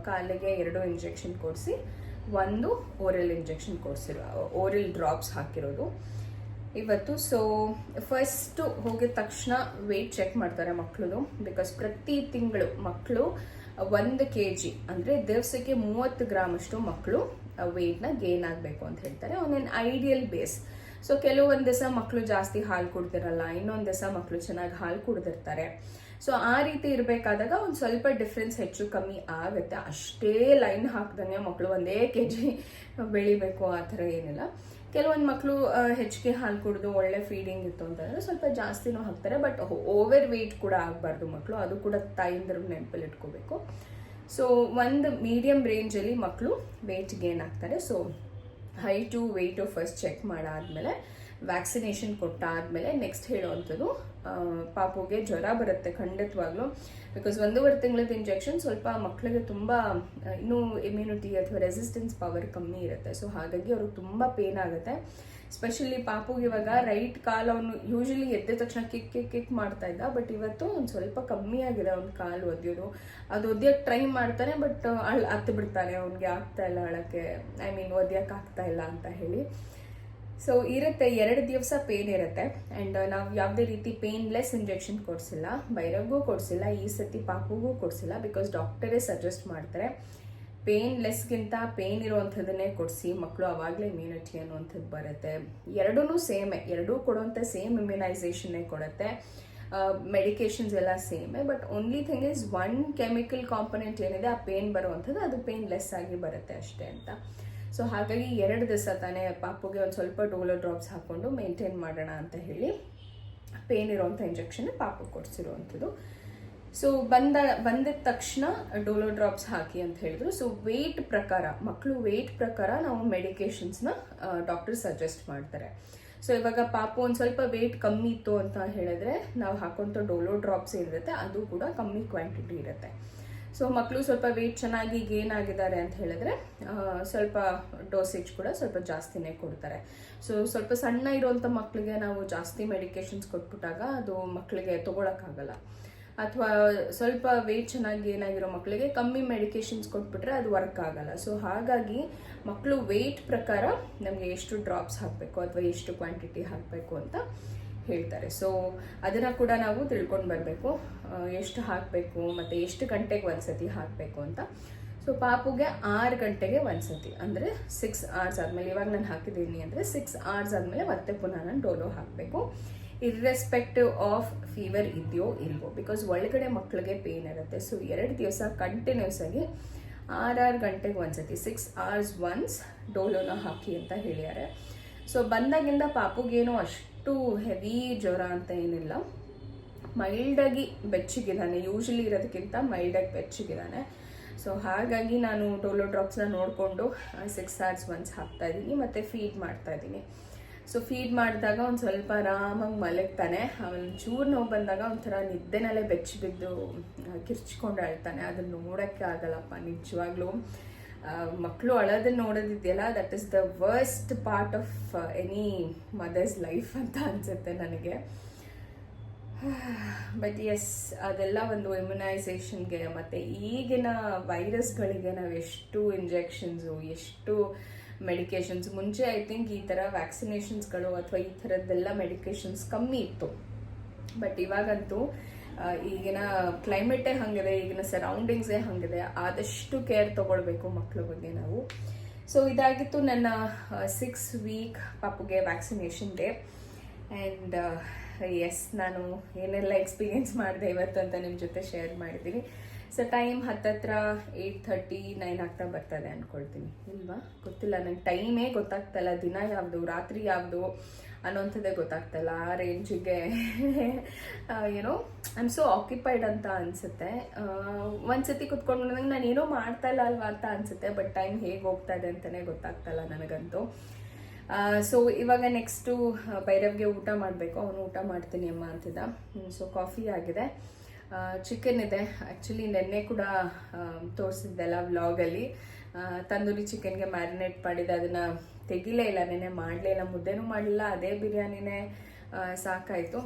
ಕಾಲಿಗೆ 2 ಇಂಜೆಕ್ಷನ್ ಕೊಡಿಸಿ 1 ಓರಲ್ ಇಂಜೆಕ್ಷನ್ ಓರಲ್ ಡ್ರಾಪ್ಸ್ ಹಾಕಿರೋದು ಇವತ್ತು. ಸೊ ಫಸ್ಟ್ ಹೋಗಿದ ತಕ್ಷಣ ವೆಯ್ಟ್ ಚೆಕ್ ಮಾಡ್ತಾರೆ ಮಕ್ಕಳದು. ಬಿಕಾಸ್ ಪ್ರತಿ ತಿಂಗಳು ಮಕ್ಕಳು 1 kg ಅಂದರೆ ದಿವಸಕ್ಕೆ 30 ಗ್ರಾಮ್ ಅಷ್ಟು ಮಕ್ಕಳು ವೆಯ್ಟ್ನ ಗೇನ್ ಆಗಬೇಕು ಅಂತ ಹೇಳ್ತಾರೆ on N ideal base. So ಕೆಲವೊಂದು ದಿವಸ ಮಕ್ಕಳು ಜಾಸ್ತಿ ಹಾಲು ಕುಡ್ದಿರಲ್ಲ, ಇನ್ನೊಂದು ದಿವಸ ಮಕ್ಕಳು ಚೆನ್ನಾಗಿ ಹಾಲು ಕುಡ್ದಿರ್ತಾರೆ. ಸೊ ಆ ರೀತಿ ಇರಬೇಕಾದಾಗ ಒಂದು ಸ್ವಲ್ಪ ಡಿಫ್ರೆನ್ಸ್ ಹೆಚ್ಚು ಕಮ್ಮಿ ಆಗುತ್ತೆ. ಅಷ್ಟೇ ಲೈನ್ ಹಾಕ್ದಂಗೆ ಮಕ್ಕಳು 1 kg ಬೆಳಿಬೇಕು ಆ ಥರ ಏನಿಲ್ಲ. ಕೆಲವೊಂದು ಮಕ್ಕಳು ಹೆಚ್ಚಿಗೆ ಹಾಲು ಕುಡಿದು ಒಳ್ಳೆ ಫೀಡಿಂಗ್ ಇತ್ತು ಅಂತಂದರೆ ಸ್ವಲ್ಪ ಜಾಸ್ತಿನೂ ಹಾಕ್ತಾರೆ. ಬಟ್ ಓವರ್ ವೆಯ್ಟ್ ಕೂಡ ಆಗಬಾರ್ದು ಮಕ್ಕಳು, ಅದು ಕೂಡ ತಾಯಿಂದ್ರ ನೆನಪಲ್ಲಿ ಇಟ್ಕೋಬೇಕು. ಸೊ ಒಂದು ಮೀಡಿಯಂ ರೇಂಜಲ್ಲಿ ಮಕ್ಕಳು ವೆಯ್ಟ್ ಗೇನ್ ಆಗ್ತಾರೆ. So height weight first check ಮಾಡಾದ್ಮೇಲೆ ವ್ಯಾಕ್ಸಿನೇಷನ್ ಕೊಟ್ಟಾದ್ಮೇಲೆ ನೆಕ್ಸ್ಟ್ ಹೇಳುವಂಥದ್ದು ಪಾಪುಗೆ ಜ್ವರ ಬರುತ್ತೆ ಖಂಡಿತವಾಗ್ಲೂ. ಬಿಕಾಸ್ 1.5 ತಿಂಗಳದ ಇಂಜೆಕ್ಷನ್ ಸ್ವಲ್ಪ ಮಕ್ಕಳಿಗೆ ತುಂಬ ಇನ್ನೂ ಇಮ್ಯುನಿಟಿ ಅಥವಾ ರೆಸಿಸ್ಟೆನ್ಸ್ ಪವರ್ ಕಮ್ಮಿ ಇರುತ್ತೆ. ಸೊ ಹಾಗಾಗಿ ಅವ್ರಿಗೆ ತುಂಬ ಪೇನ್ ಆಗುತ್ತೆ. ಸ್ಪೆಷಲಿ ಪಾಪುಗೆ ಇವಾಗ ರೈಟ್ ಕಾಲು ಅವನು ಯೂಶಲಿ ಎದ್ದ ತಕ್ಷಣ ಕಿಕ್ ಮಾಡ್ತಾ ಇದ್ದ. ಬಟ್ ಇವತ್ತು ಒಂದು ಸ್ವಲ್ಪ ಕಮ್ಮಿ ಆಗಿದೆ ಅವ್ನ ಕಾಲು ಒದ್ಯೋದು. ಅದು ಒದ್ಯಕ್ಕೆ ಟ್ರೈ ಮಾಡ್ತಾನೆ, ಬಟ್ ಹತ್ತು ಬಿಡ್ತಾನೆ. ಅವ್ನಿಗೆ ಆಗ್ತಾ ಇಲ್ಲ ಅಳಕ್ಕೆ, ಒದ್ಯಕ್ಕೆ ಆಗ್ತಾ ಇಲ್ಲ ಅಂತ ಹೇಳಿ. ಸೊ ಇರುತ್ತೆ 2 ದಿವಸ ಪೇನ್ ಇರುತ್ತೆ. ಆ್ಯಂಡ್ ನಾವು ಯಾವುದೇ ರೀತಿ ಪೇನ್ಲೆಸ್ ಇಂಜೆಕ್ಷನ್ ಕೊಡಿಸಿಲ್ಲ, ಭೈರವ್ಗೂ ಕೊಡಿಸಿಲ್ಲ, ಈ ಸತಿ ಪಾಪುಗೂ ಕೊಡಿಸಿಲ್ಲ. ಬಿಕಾಸ್ ಡಾಕ್ಟರೇ ಸಜೆಸ್ಟ್ ಮಾಡ್ತಾರೆ ಪೇನ್ಲೆಸ್ಗಿಂತ ಪೇನ್ ಇರೋವಂಥದ್ದನ್ನೇ ಕೊಡಿಸಿ, ಮಕ್ಕಳು ಅವಾಗಲೇ ಇಮ್ಯುನಿಟಿ ಅನ್ನುವಂಥದ್ದು ಬರುತ್ತೆ. ಎರಡೂ ಸೇಮೇ, ಎರಡೂ ಕೊಡುವಂಥ ಸೇಮ್ ಇಮ್ಯುನೈಸೇಷನ್ನೇ ಕೊಡುತ್ತೆ. ಮೆಡಿಕೇಶನ್ಸ್ ಎಲ್ಲ ಸೇಮೇ. But only thing is 1 chemical component ಏನಿದೆ ಆ ಪೇನ್ ಬರುವಂಥದ್ದು ಅದು ಪೇನ್ಲೆಸ್ ಆಗಿ ಬರುತ್ತೆ ಅಷ್ಟೇ ಅಂತ. ಸೊ ಹಾಗಾಗಿ 2 ದಿವಸ ತಾನೇ ಪಾಪುಗೆ ಒಂದು ಸ್ವಲ್ಪ ಡೋಲೋ ಡ್ರಾಪ್ಸ್ ಹಾಕ್ಕೊಂಡು ಮೇಂಟೈನ್ ಮಾಡೋಣ ಅಂತ ಹೇಳಿ ಪೇನ್ ಇರೋವಂಥ ಇಂಜೆಕ್ಷನ್ ಪಾಪು ಕೊಡಿಸಿರುವಂಥದ್ದು. ಸೊ ಬಂದಿದ ತಕ್ಷಣ ಡೋಲೋ ಡ್ರಾಪ್ಸ್ ಹಾಕಿ ಅಂತ ಹೇಳಿದ್ರು. ಸೊ ವೆಯ್ಟ್ ಪ್ರಕಾರ, ಮಕ್ಕಳು ವೆಯ್ಟ್ ಪ್ರಕಾರ ನಾವು ಮೆಡಿಕೇಶನ್ಸ್ನ ಡಾಕ್ಟರ್ ಸಜೆಸ್ಟ್ ಮಾಡ್ತಾರೆ. ಸೊ ಇವಾಗ ಪಾಪು ಒಂದು ಸ್ವಲ್ಪ ವೆಯ್ಟ್ ಕಮ್ಮಿ ಇತ್ತು ಅಂತ ಹೇಳಿದ್ರೆ ನಾವು ಹಾಕುವಂಥ ಡೋಲೋ ಡ್ರಾಪ್ಸ್ ಏನಿರುತ್ತೆ ಅದು ಕೂಡ ಕಮ್ಮಿ ಕ್ವಾಂಟಿಟಿ ಇರುತ್ತೆ. ಸೊ ಮಕ್ಕಳು ಸ್ವಲ್ಪ ವೆಯ್ಟ್ ಚೆನ್ನಾಗಿ ಗೇನ್ ಆಗಿದ್ದಾರೆ ಅಂತ ಹೇಳಿದ್ರೆ ಸ್ವಲ್ಪ ಡೋಸೇಜ್ ಕೂಡ ಸ್ವಲ್ಪ ಜಾಸ್ತಿನೇ ಕೊಡ್ತಾರೆ. ಸೊ ಸ್ವಲ್ಪ ಸಣ್ಣ ಇರುವಂಥ ಮಕ್ಕಳಿಗೆ ನಾವು ಜಾಸ್ತಿ ಮೆಡಿಕೇಶನ್ಸ್ ಕೊಟ್ಬಿಟ್ಟಾಗ ಅದು ಮಕ್ಕಳಿಗೆ ತೊಗೊಳಕ್ಕಾಗಲ್ಲ. ಅಥವಾ ಸ್ವಲ್ಪ ವೆಯ್ಟ್ ಚೆನ್ನಾಗಿ ಏನಾಗಿರೋ ಮಕ್ಕಳಿಗೆ ಕಮ್ಮಿ ಮೆಡಿಕೇಶನ್ಸ್ ಕೊಟ್ಬಿಟ್ರೆ ಅದು ವರ್ಕ್ ಆಗಲ್ಲ. ಸೊ ಹಾಗಾಗಿ ಮಕ್ಕಳು ವೆಯ್ಟ್ ಪ್ರಕಾರ ನಮಗೆ ಎಷ್ಟು ಡ್ರಾಪ್ಸ್ ಹಾಕಬೇಕು ಅಥವಾ ಎಷ್ಟು ಕ್ವಾಂಟಿಟಿ ಹಾಕಬೇಕು ಅಂತ ಹೇಳ್ತಾರೆ. ಸೊ ಅದನ್ನು ಕೂಡ ನಾವು ತಿಳ್ಕೊಂಡು ಬರಬೇಕು, ಎಷ್ಟು ಹಾಕಬೇಕು ಮತ್ತು ಎಷ್ಟು ಗಂಟೆಗೆ ಒಂದ್ಸತಿ ಹಾಕಬೇಕು ಅಂತ. ಸೊ ಪಾಪುಗೆ 6 ಗಂಟೆಗೆ ಒಂದ್ಸತಿ, ಅಂದರೆ 6 hours ಆದಮೇಲೆ, ಇವಾಗ ನಾನು ಹಾಕಿದ್ದೀನಿ ಅಂದರೆ 6 hours ಆದಮೇಲೆ ಮತ್ತೆ ಪುನಃ ನಾನು ಡೋಲೋ ಹಾಕಬೇಕು, ಇರ್ರೆಸ್ಪೆಕ್ಟಿವ್ ಆಫ್ ಫೀವರ್ ಇದೆಯೋ ಇಲ್ವೋ. ಬಿಕಾಸ್ ಒಳಗಡೆ ಮಕ್ಕಳಿಗೆ ಪೇನ್ ಇರುತ್ತೆ. ಸೊ 2 ದಿವಸ ಕಂಟಿನ್ಯೂಸ್ ಆಗಿ 6 ಗಂಟೆಗೆ ಒಂದ್ಸತಿ 6 hours ಒನ್ಸ್ ಡೋಲೋನ ಹಾಕಿ ಅಂತ ಹೇಳಿದ್ದಾರೆ. ಸೊ ಬಂದಾಗಿಂದ ಪಾಪುಗೇನೋ ಅಷ್ಟು ಹೆವಿ ಜ್ವರ ಅಂತ ಏನಿಲ್ಲ, ಮೈಲ್ಡಾಗಿ ಬೆಚ್ಚಗಿದ್ದಾನೆ, ಯೂಶಲಿ ಇರೋದಕ್ಕಿಂತ ಮೈಲ್ಡಾಗಿ ಬೆಚ್ಚಗಿದ್ದಾನೆ. ಸೊ ಹಾಗಾಗಿ ನಾನು ಡೋಲೋ ಡ್ರಾಪ್ಸ್ನ ನೋಡಿಕೊಂಡು 6 hours ಒನ್ಸ್ ಹಾಕ್ತಾ ಇದ್ದೀನಿ ಮತ್ತು ಫೀಡ್ ಮಾಡ್ತಾ ಇದ್ದೀನಿ. ಸೊ ಫೀಡ್ ಮಾಡಿದಾಗ ಒಂದು ಸ್ವಲ್ಪ ಆರಾಮಾಗಿ ಮಲಗ್ತಾನೆ. ಚೂರು ನೋವು ಬಂದಾಗ ಒಂಥರ ನಿದ್ದೆನಲ್ಲೇ ಬೆಚ್ಚಿ ಬಿದ್ದು ಕಿರ್ಚ್ಕೊಂಡು ಅಳ್ತಾನೆ. ಅದನ್ನು ನೋಡೋಕ್ಕೆ ಆಗಲ್ಲಪ್ಪ ನಿಜವಾಗ್ಲೂ. ಮಕ್ಕಳು ಅಳೋದನ್ನು ನೋಡೋದಿದೆಯಲ್ಲ, that is the worst part of any mother's life ಅಂತ ಅನಿಸುತ್ತೆ ನನಗೆ. ಬಟ್ ಎಸ್, ಅದೆಲ್ಲ ಒಂದು ಇಮ್ಯುನೈಸೇಷನ್ಗೆ ಮತ್ತು ಈಗಿನ ವೈರಸ್ಗಳಿಗೆ ನಾವು ಎಷ್ಟು ಇಂಜೆಕ್ಷನ್ಸು, ಎಷ್ಟು ಮೆಡಿಕೇಶನ್ಸ್, ಮುಂಚೆ ಐ ಥಿಂಕ್ ಈ ಥರ ವ್ಯಾಕ್ಸಿನೇಷನ್ಸ್ಗಳು ಅಥವಾ ಈ ಥರದ್ದೆಲ್ಲ ಮೆಡಿಕೇಶನ್ಸ್ ಕಮ್ಮಿ ಇತ್ತು. ಬಟ್ ಇವಾಗಂತೂ ಈಗಿನ ಕ್ಲೈಮೇಟೇ ಹಾಗಿದೆ, ಈಗಿನ ಸರೌಂಡಿಂಗ್ಸೇ ಹಾಗಿದೆ, ಆದಷ್ಟು ಕೇರ್ ತೊಗೊಳ್ಬೇಕು ಮಕ್ಕಳ ಬಗ್ಗೆ ನಾವು. ಸೊ ಇದಾಗಿತ್ತು ನನ್ನ 6 week ಪಾಪುಗೆ ವ್ಯಾಕ್ಸಿನೇಷನ್ ಡೇ. ಆ್ಯಂಡ್ ಎಸ್, ನಾನು ಏನೆಲ್ಲ ಎಕ್ಸ್ಪೀರಿಯೆನ್ಸ್ ಮಾಡಿದೆ ಇವತ್ತು ಅಂತ ನಿಮ್ಮ ಜೊತೆ ಶೇರ್ ಮಾಡಿದ್ದೀನಿ. ಸೊ ಟೈಮ್ ಹತ್ತತ್ರ 8:39 ಆಗ್ತಾ ಬರ್ತದೆ ಅಂದ್ಕೊಳ್ತೀನಿ, ಇಲ್ವಾ? ಗೊತ್ತಿಲ್ಲ, ನಂಗೆ ಟೈಮೇ ಗೊತ್ತಾಗ್ತಾಯಿಲ್ಲ, ದಿನ ಯಾವುದು ರಾತ್ರಿ ಯಾವುದು ಅನ್ನೋಂಥದ್ದೇ ಗೊತ್ತಾಗ್ತಾಯಿಲ್ಲ. ಆ ರೇಂಜಿಗೆ ಏನೋ ಐ ಆಮ್ ಸೋ ಆಕ್ಯುಪೈಡ್ ಅಂತ ಅನಿಸುತ್ತೆ. ಒಂದ್ಸತಿ ಕುತ್ಕೊಂಡು ನಾನು ಏನೋ ಮಾಡ್ತಾ ಇಲ್ಲ ಅಲ್ವಾ ಅಂತ ಅನಿಸುತ್ತೆ. ಬಟ್ ಟೈಮ್ ಹೇಗೆ ಹೋಗ್ತಾ ಇದೆ ಅಂತಲೇ ಗೊತ್ತಾಗ್ತಾಯಿಲ್ಲ ನನಗಂತೂ. ಸೊ ಇವಾಗ ನೆಕ್ಸ್ಟು ಭೈರವ್ಗೆ ಊಟ ಮಾಡಬೇಕು. ಅವನು ಊಟ ಮಾಡ್ತೀನಿ ಅಮ್ಮ ಅಂತಿದ್ದ. ಸೊ ಕಾಫಿ ಆಗಿದೆ, ಚಿಕನ್ ಇದೆ. ಆ್ಯಕ್ಚುಲಿ ನೆನ್ನೆ ಕೂಡ ತೋರಿಸಿದ್ದೆಲ್ಲ ವ್ಲಾಗಲ್ಲಿ ತಂದೂರಿ ಚಿಕನ್ಗೆ ಮ್ಯಾರಿನೇಟ್ ಮಾಡಿದೆ. ಅದನ್ನು ತೆಗಿಲೇ ಇಲ್ಲ, ನೆನ್ನೆ ಮಾಡಲೇ ಇಲ್ಲ, ಮುದ್ದೆನೂ ಮಾಡಲಿಲ್ಲ, ಅದೇ ಬಿರಿಯಾನಿನೇ ಸಾಕಾಯಿತು.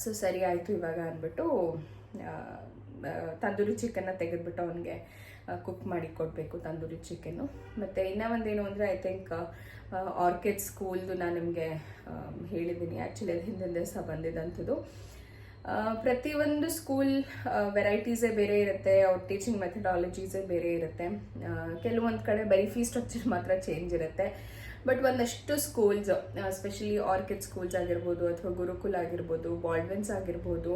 ಸೊ ಸರಿ ಆಯಿತು ಇವಾಗ ಅಂದ್ಬಿಟ್ಟು ತಂದೂರಿ ಚಿಕನ್ನ ತೆಗೆದ್ಬಿಟ್ಟು ಅವನಿಗೆ ಕುಕ್ ಮಾಡಿ ಕೊಡಬೇಕು, ತಂದೂರಿ ಚಿಕನ್ನು. ಮತ್ತು ಇನ್ನೂ ಒಂದೇನು ಅಂದರೆ ಐ ಥಿಂಕ್ ಆರ್ಕಿಡ್ ಸ್ಕೂಲ್ದು ನಾನು ನಿಮಗೆ ಹೇಳಿದ್ದೀನಿ. ಆ್ಯಕ್ಚುಲಿ ಅದು ಹಿಂದಿನ ದಿವಸ ಬಂದಿದ್ದಂಥದ್ದು. ಪ್ರತಿಯೊಂದು ಸ್ಕೂಲ್ ವೆರೈಟೀಸೇ ಬೇರೆ ಇರುತ್ತೆ, ಅವ್ರ ಟೀಚಿಂಗ್ ಮೆಥಡಾಲಜೀಸೇ ಬೇರೆ ಇರುತ್ತೆ. ಕೆಲವೊಂದು ಕಡೆ ಬರೀ ಫೀ ಸ್ಟ್ರಕ್ಚರ್ ಮಾತ್ರ ಚೇಂಜ್ ಇರುತ್ತೆ. ಬಟ್ ಒಂದಷ್ಟು ಸ್ಕೂಲ್ಸ್, ಸ್ಪೆಷಲಿ ಆರ್ಕಿಡ್ ಸ್ಕೂಲ್ಸ್ ಆಗಿರ್ಬೋದು, ಅಥವಾ ಗುರುಕುಲ್ ಆಗಿರ್ಬೋದು, ಬಾಲ್ಡ್ವಿನ್ಸ್ ಆಗಿರ್ಬೋದು,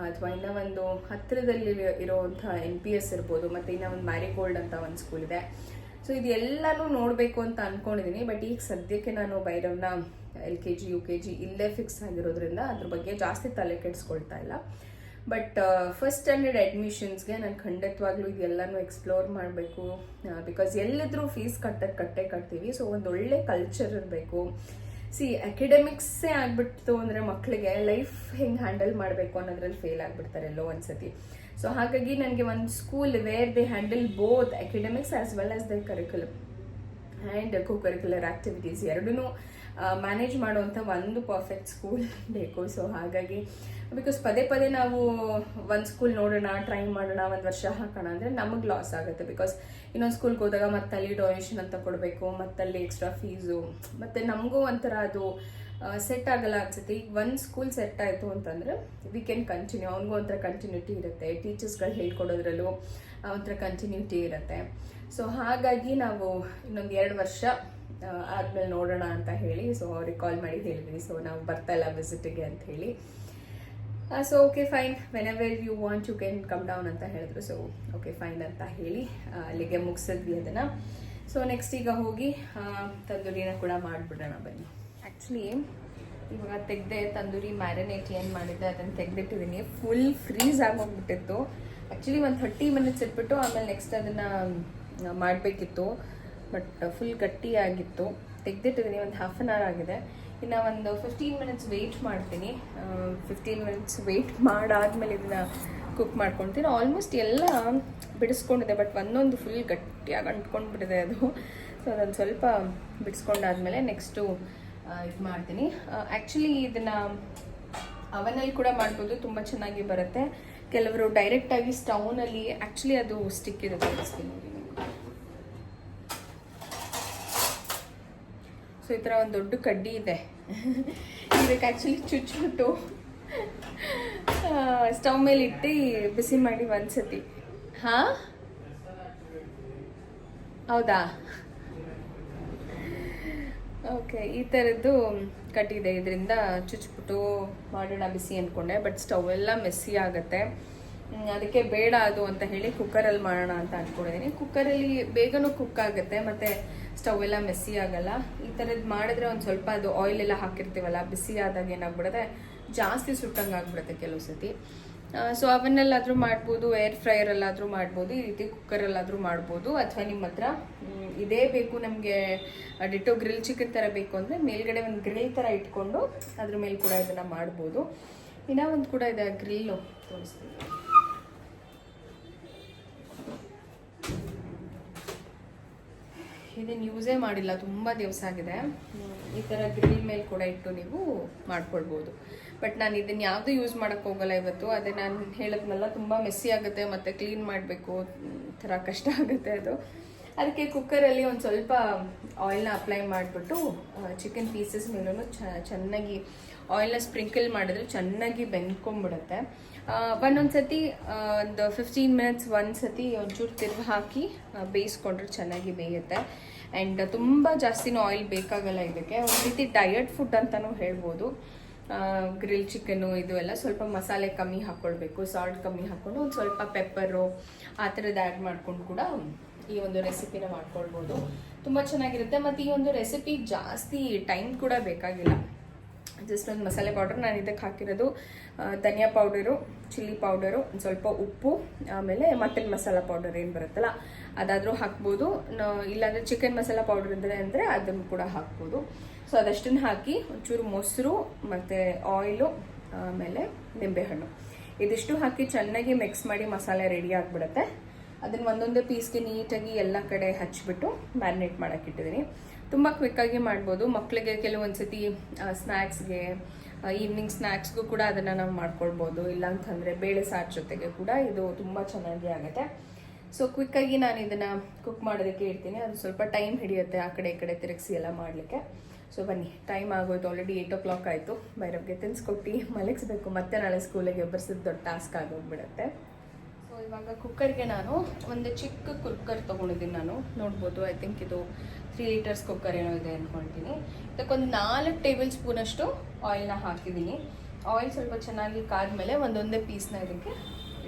ಅಥವಾ ಇನ್ನೂ ಒಂದು ಹತ್ತಿರದಲ್ಲಿ ಇರೋವಂಥ NPS ಇರ್ಬೋದು, ಮತ್ತು ಇನ್ನೂ ಒಂದು ಮ್ಯಾರಿಗೋಲ್ಡ್ ಅಂತ ಒಂದು ಸ್ಕೂಲ್ ಇದೆ. ಸೊ ಇದೆಲ್ಲನೂ ನೋಡಬೇಕು ಅಂತ ಅಂದ್ಕೊಂಡಿದ್ದೀನಿ. ಬಟ್ ಈಗ ಸದ್ಯಕ್ಕೆ ನಾನು ಭೈರವ್ನ LKG UKG ಇಲ್ಲೇ ಫಿಕ್ಸ್ ಆಗಿರೋದ್ರಿಂದ ಅದ್ರ ಬಗ್ಗೆ ಜಾಸ್ತಿ ತಲೆ ಕೆಡಿಸ್ಕೊಳ್ತಾ ಇಲ್ಲ. ಬಟ್ ಫಸ್ಟ್ ಸ್ಟ್ಯಾಂಡರ್ಡ್ ಅಡ್ಮಿಷನ್ಸ್ಗೆ ನಾನು ಖಂಡಿತವಾಗ್ಲೂ ಇದೆಲ್ಲನೂ ಎಕ್ಸ್ಪ್ಲೋರ್ ಮಾಡಬೇಕು. ಬಿಕಾಸ್ ಎಲ್ಲಿದ್ರೂ ಫೀಸ್ ಕಟ್ಟೇ ಕಟ್ತೀವಿ. ಸೊ ಒಂದು ಒಳ್ಳೆ ಕಲ್ಚರ್ ಇರಬೇಕು. ಅಕಾಡೆಮಿಕ್ಸೇ ಆಗಿಬಿಡ್ತು ಅಂದರೆ ಮಕ್ಕಳಿಗೆ ಲೈಫ್ ಹೆಂಗೆ ಹ್ಯಾಂಡಲ್ ಮಾಡಬೇಕು ಅನ್ನೋದ್ರಲ್ಲಿ ಫೇಲ್ ಆಗಿಬಿಡ್ತಾರೆ ಎಲ್ಲೋ ಒಂದ್ಸತಿ. ಸೊ ಹಾಗಾಗಿ ನನಗೆ ಒಂದು school where they handle both academics as well as the curriculum and curricular activities ಎರಡೂ ಮ್ಯಾನೇಜ್ ಮಾಡುವಂಥ ಒಂದು ಪರ್ಫೆಕ್ಟ್ ಸ್ಕೂಲ್ ಬೇಕು. ಸೊ ಹಾಗಾಗಿ ಬಿಕಾಸ್ ಪದೇ ನಾವು ಒಂದು ಸ್ಕೂಲ್ ನೋಡೋಣ, ಟ್ರೈ ಮಾಡೋಣ, ಒಂದು ವರ್ಷ ಹಾಕೋಣ ಅಂದರೆ ನಮಗೆ ಲಾಸ್ ಆಗುತ್ತೆ. ಬಿಕಾಸ್ ಇನ್ನೊಂದು ಸ್ಕೂಲ್ಗೆ ಹೋದಾಗ ಮತ್ತಲ್ಲಿ ಡೊನೇಷನ್ ಅಂತ ಕೊಡಬೇಕು, ಮತ್ತಲ್ಲಿ ಎಕ್ಸ್ಟ್ರಾ ಫೀಸು, ಮತ್ತು ನಮಗೂ ಒಂಥರ ಅದು ಸೆಟ್ ಆಗಲ್ಲ ಅನ್ಸುತ್ತೆ. ಈಗ ಒಂದು ಸ್ಕೂಲ್ ಸೆಟ್ ಆಯಿತು ಅಂತಂದರೆ ವಿ ಕ್ಯಾನ್ ಕಂಟಿನ್ಯೂ. ಅವ್ನಿಗೂ ಒಂಥರ ಕಂಟಿನ್ಯೂಟಿ ಇರುತ್ತೆ, ಟೀಚರ್ಸ್ಗಳು ಹೇಳ್ಕೊಡೋದ್ರಲ್ಲೂ ಒಂಥರ ಕಂಟಿನ್ಯೂಟಿ ಇರುತ್ತೆ. ಸೊ ಹಾಗಾಗಿ ನಾವು ಇನ್ನೊಂದು 2 ವರ್ಷ ಆದಮೇಲೆ ನೋಡೋಣ ಅಂತ ಹೇಳಿ ಸೊ ಅವ್ರಿಗೆ ಕಾಲ್ ಮಾಡಿ ಹೇಳಿದ್ವಿ. ಸೊ ನಾವು ಬರ್ತಾ ಇಲ್ಲ ವಿಸಿಟಿಗೆ ಅಂತ ಹೇಳಿ. So okay fine, whenever you want you can come down ಅಂತ ಹೇಳಿದ್ರು. ಸೊ ಓಕೆ ಫೈನ್ ಅಂತ ಹೇಳಿ ಅಲ್ಲಿಗೆ ಮುಗಿಸಿದ್ವಿ ಅದನ್ನು. ಸೊ ನೆಕ್ಸ್ಟ್ ಈಗ ಹೋಗಿ ತಂದೂರಿನ ಕೂಡ ಮಾಡಿಬಿಡೋಣ ಬನ್ನಿ. ಆ್ಯಕ್ಚುಲಿ ಇವಾಗ ತೆಗೆದೆ ತಂದೂರಿ ಮ್ಯಾರಿನೇಟ್ ಏನು ಮಾಡಿದ್ದೆ ಅದನ್ನು ತೆಗೆದಿಟ್ಟಿದ್ದೀನಿ. ಫುಲ್ ಫ್ರೀಸ್ ಆಗೋಗ್ಬಿಟ್ಟಿತ್ತು. ಆ್ಯಕ್ಚುಲಿ ಒಂದು 30 ಮಿನಿಟ್ಸ್ ಇಟ್ಬಿಟ್ಟು ಆಮೇಲೆ ನೆಕ್ಸ್ಟ್ ಅದನ್ನು ಮಾಡಬೇಕಿತ್ತು. But full ಗಟ್ಟಿಯಾಗಿತ್ತು. ತೆಗೆದಿಟ್ಟಿದ್ದೀನಿ, ಒಂದು 1/2 hour ಆಗಿದೆ. ಇನ್ನು ಒಂದು 15 ಮಿನಿಟ್ಸ್ ವೆಯ್ಟ್ ಮಾಡ್ತೀನಿ. 15 ಮಿನಿಟ್ಸ್ ವೆಯ್ಟ್ ಮಾಡಾದ್ಮೇಲೆ ಇದನ್ನು ಕುಕ್ ಮಾಡ್ಕೊಳ್ತೀನಿ. ಆಲ್ಮೋಸ್ಟ್ ಎಲ್ಲ ಬಿಡಿಸ್ಕೊಂಡಿದೆ, ಬಟ್ ಒಂದೊಂದು ಫುಲ್ ಗಟ್ಟಿಯಾಗಿ ಅಂಟ್ಕೊಂಡ್ಬಿಟ್ಟಿದೆ ಅದು. ಸೊ ಅದೊಂದು ಸ್ವಲ್ಪ ಬಿಡಿಸ್ಕೊಂಡಾದ್ಮೇಲೆ ನೆಕ್ಸ್ಟು ಇದು ಮಾಡ್ತೀನಿ. ಆ್ಯಕ್ಚುಲಿ ಇದನ್ನು ಅವನಲ್ಲಿ ಕೂಡ ಮಾಡ್ಬೋದು, ತುಂಬ ಚೆನ್ನಾಗಿ ಬರುತ್ತೆ. ಕೆಲವರು ಡೈರೆಕ್ಟಾಗಿ ಸ್ಟವ್ನಲ್ಲಿ ಆ್ಯಕ್ಚುಲಿ ಅದು ಸ್ಟಿಕ್ ಇರುತ್ತೆ. ಸೊ ಈ ಥರ ಒಂದು ದೊಡ್ಡ ಕಡ್ಡಿ ಇದೆ. ಇದಕ್ಕೆ ಆ್ಯಕ್ಚುಲಿ ಚುಚ್ಚಿಬಿಟ್ಟು ಸ್ಟವ್ ಮೇಲೆ ಇಟ್ಟು ಬಿಸಿ ಮಾಡಿ ಒಂದ್ಸತಿ. ಹಾಂ ಹೌದಾ, ಓಕೆ. ಈ ಥರದ್ದು ಕಟ್ಟಿದೆ, ಇದರಿಂದ ಚುಚ್ಚಿಬಿಟ್ಟು ಮಾಡೋಣ ಬಿಸಿ ಅಂದ್ಕೊಂಡೆ. ಬಟ್ ಸ್ಟವ್ ಎಲ್ಲ ಮೆಸ್ಸಿ ಆಗುತ್ತೆ, ಅದಕ್ಕೆ ಬೇಡ ಅದು ಅಂತ ಹೇಳಿ ಕುಕ್ಕರಲ್ಲಿ ಮಾಡೋಣ ಅಂತ ಅಂದ್ಕೊಂಡಿದ್ದೀನಿ. ಕುಕ್ಕರಲ್ಲಿ ಬೇಗನೂ ಕುಕ್ ಆಗುತ್ತೆ ಮತ್ತು ಸ್ಟವ್ ಎಲ್ಲ ಮೆಸ್ಸಿ ಆಗಲ್ಲ. ಈ ಥರದ್ದು ಮಾಡಿದ್ರೆ ಒಂದು ಸ್ವಲ್ಪ ಅದು ಆಯಿಲ್ ಎಲ್ಲ ಹಾಕಿರ್ತೀವಲ್ಲ, ಬಿಸಿ ಆದಾಗ ಏನಾಗ್ಬಿಡುತ್ತೆ, ಜಾಸ್ತಿ ಸುಟ್ಟಂಗೆ ಆಗ್ಬಿಡುತ್ತೆ ಕೆಲವು ಸತಿ. ಸೊ ಅವನ್ನೆಲ್ಲಾದರೂ ಮಾಡ್ಬೋದು, ಏರ್ ಫ್ರೈಯರಲ್ಲಾದರೂ ಮಾಡ್ಬೋದು, ಈ ರೀತಿ ಕುಕ್ಕರಲ್ಲಾದರೂ ಮಾಡ್ಬೋದು. ಅಥವಾ ನಿಮ್ಮ ಹತ್ರ ಇದೇ ಬೇಕು ನಮಗೆ ಡಿಟೋ ಗ್ರಿಲ್ ಚಿಕನ್ ಥರ ಬೇಕು ಅಂದರೆ ಮೇಲ್ಗಡೆ ಒಂದು ಗ್ರಿಲ್ ಥರ ಇಟ್ಕೊಂಡು ಅದ್ರ ಮೇಲೆ ಕೂಡ ಇದನ್ನು ಮಾಡ್ಬೋದು. ಇನ್ನೂ ಒಂದು ಕೂಡ ಇದೆ ಗ್ರಿಲ್ಲು, ತೋರಿಸ್ತೀನಿ. ಇದನ್ನು ಯೂಸೇ ಮಾಡಿಲ್ಲ, ತುಂಬ ದಿವಸ ಆಗಿದೆ. ಈ ಥರ ಗ್ರಿಲ್ ಮೇಲೆ ಕೂಡ ಇಟ್ಟು ನೀವು ಮಾಡ್ಕೊಳ್ಬೋದು. ಬಟ್ ನಾನು ಇದನ್ನು ಯಾವುದೂ ಯೂಸ್ ಮಾಡೋಕ್ಕೆ ಹೋಗಲ್ಲ ಇವತ್ತು. ಅದೇ ನಾನು ಹೇಳಿದ್ನಲ್ಲ, ತುಂಬ ಮೆಸ್ಸಿ ಆಗುತ್ತೆ ಮತ್ತು ಕ್ಲೀನ್ ಮಾಡಬೇಕು, ಥರ ಕಷ್ಟ ಆಗುತ್ತೆ ಅದು. ಅದಕ್ಕೆ ಕುಕ್ಕರಲ್ಲಿ ಒಂದು ಸ್ವಲ್ಪ ಆಯಿಲ್ನ ಅಪ್ಲೈ ಮಾಡಿಬಿಟ್ಟು ಚಿಕನ್ ಪೀಸಸ್ ಮೇಲೂ ಚೆನ್ನಾಗಿ ಆಯಿಲ್ನ ಸ್ಪ್ರಿಂಕಲ್ ಮಾಡಿದ್ರೆ ಚೆನ್ನಾಗಿ ಬೆಂದ್ಕೊಂಡ್ಬಿಡುತ್ತೆ. ಒಂದೊಂದು ಸತಿ ಒಂದು 15 ಮಿನಿಟ್ಸ್ ಒಂದು ಸತಿ ಒಂಚೂರು ತಿರುಗಿ ಹಾಕಿ ಬೇಯಿಸ್ಕೊಂಡ್ರೆ ಚೆನ್ನಾಗಿ ಬೇಯುತ್ತೆ. ಆ್ಯಂಡ್ ತುಂಬ ಜಾಸ್ತಿನೂ ಆಯಿಲ್ ಬೇಕಾಗಲ್ಲ ಇದಕ್ಕೆ. ಒಂದು ರೀತಿ ಡಯಟ್ ಫುಡ್ ಅಂತಲೂ ಹೇಳ್ಬೋದು. ಗ್ರಿಲ್ ಚಿಕನ್ನು ಇದು ಎಲ್ಲ ಸ್ವಲ್ಪ ಮಸಾಲೆ ಕಮ್ಮಿ ಹಾಕ್ಕೊಳ್ಬೇಕು, ಸಾಲ್ಟ್ ಕಮ್ಮಿ ಹಾಕ್ಕೊಂಡು ಒಂದು ಸ್ವಲ್ಪ ಪೆಪ್ಪರು ಆ ಥರದ್ದು ಆ್ಯಡ್ ಮಾಡ್ಕೊಂಡು ಕೂಡ ಈ ಒಂದು ರೆಸಿಪಿನ ಮಾಡ್ಕೊಳ್ಬೋದು. ತುಂಬ ಚೆನ್ನಾಗಿರುತ್ತೆ. ಮತ್ತು ಈ ಒಂದು ರೆಸಿಪಿ ಜಾಸ್ತಿ ಟೈಮ್ ಕೂಡ ಬೇಕಾಗಿಲ್ಲ. ಜಸ್ಟ್ ಒಂದು ಮಸಾಲೆ ಪೌಡರ್ ನಾನು ಇದಕ್ಕೆ ಹಾಕಿರೋದು, ಧನಿಯಾ ಪೌಡರು, ಚಿಲ್ಲಿ ಪೌಡರು, ಒಂದು ಸ್ವಲ್ಪ ಉಪ್ಪು, ಆಮೇಲೆ ಮಟನ್ ಮಸಾಲ ಪೌಡರ್ ಏನು ಬರುತ್ತಲ್ಲ ಅದಾದರೂ ಹಾಕ್ಬೋದು. ಇಲ್ಲಾಂದರೆ ಚಿಕನ್ ಮಸಾಲ ಪೌಡರ್ ಇದ್ದರೆ ಅಂದರೆ ಅದನ್ನು ಕೂಡ ಹಾಕ್ಬೋದು. ಸೊ ಅದಷ್ಟನ್ನು ಹಾಕಿ ಒಂಚೂರು ಮೊಸರು ಮತ್ತು ಆಯಿಲು, ಆಮೇಲೆ ನಿಂಬೆಹಣ್ಣು ಇದಿಷ್ಟು ಹಾಕಿ ಚೆನ್ನಾಗಿ ಮಿಕ್ಸ್ ಮಾಡಿ ಮಸಾಲೆ ರೆಡಿ ಆಗಿಬಿಡುತ್ತೆ. ಅದನ್ನು ಒಂದೊಂದೇ ಪೀಸ್ಗೆ ನೀಟಾಗಿ ಎಲ್ಲ ಕಡೆ ಹಚ್ಚಿಬಿಟ್ಟು ಮ್ಯಾರಿನೇಟ್ ಮಾಡೋಕ್ಕಿಟ್ಟಿದ್ದೀನಿ. ತುಂಬ ಕ್ವಿಕ್ಕಾಗಿ ಮಾಡ್ಬೋದು. ಮಕ್ಕಳಿಗೆ ಕೆಲವೊಂದ್ಸತಿ ಸ್ನ್ಯಾಕ್ಸ್ಗೆ, ಈವ್ನಿಂಗ್ ಸ್ನ್ಯಾಕ್ಸ್ಗೂ ಕೂಡ ಅದನ್ನು ನಾವು ಮಾಡ್ಕೊಳ್ಬೋದು. ಇಲ್ಲಾಂತಂದರೆ ಬೇಳೆ ಸಾರು ಜೊತೆಗೆ ಕೂಡ ಇದು ತುಂಬ ಚೆನ್ನಾಗಿ ಆಗುತ್ತೆ. ಸೊ ಕ್ವಿಕ್ಕಾಗಿ ನಾನು ಇದನ್ನು ಕುಕ್ ಮಾಡೋದಕ್ಕೆ ಇಡ್ತೀನಿ. ಅದು ಸ್ವಲ್ಪ ಟೈಮ್ ಹಿಡಿಯುತ್ತೆ ಆ ಕಡೆ ಈ ಕಡೆ ತಿರುಗಿಸಿ ಎಲ್ಲ ಮಾಡಲಿಕ್ಕೆ. ಸೊ ಬನ್ನಿ, ಟೈಮ್ ಆಗೋಯ್ತು, ಆಲ್ರೆಡಿ 8 o'clock ಆಯಿತು. ಭೈರವ್ಗೆ ತಿನ್ನಿಸ್ಕೊಟ್ಟು ಮಲಗಿಸ್ಬೇಕು, ಮತ್ತೆ ನಾಳೆ ಸ್ಕೂಲಿಗೆ ಎಬ್ಬರಿಸಿದ ದೊಡ್ಡ ಟಾಸ್ಕ್ ಆಗೋಗ್ಬಿಡುತ್ತೆ. ಸೊ ಇವಾಗ ಕುಕ್ಕರ್ಗೆ ನಾನು ಒಂದು ಚಿಕ್ಕ ಕುಕ್ಕರ್ ತೊಗೊಂಡಿದ್ದೀನಿ. ನಾನು ನೋಡ್ಬೋದು, ಐ ಥಿಂಕ್ ಇದು 3 liters ಕುಕ್ಕರ್ ಏನೋ ಇದೆ ಅಂದ್ಕೊಳ್ತೀನಿ. ಇದಕ್ಕೊಂದು 4 ಟೇಬಲ್ ಸ್ಪೂನಷ್ಟು ಆಯಿಲ್ನ ಹಾಕಿದ್ದೀನಿ. ಆಯಿಲ್ ಸ್ವಲ್ಪ ಚೆನ್ನಾಗಿ ಕಾದ್ಮೇಲೆ ಒಂದೊಂದೇ ಪೀಸ್ನ ಇದಕ್ಕೆ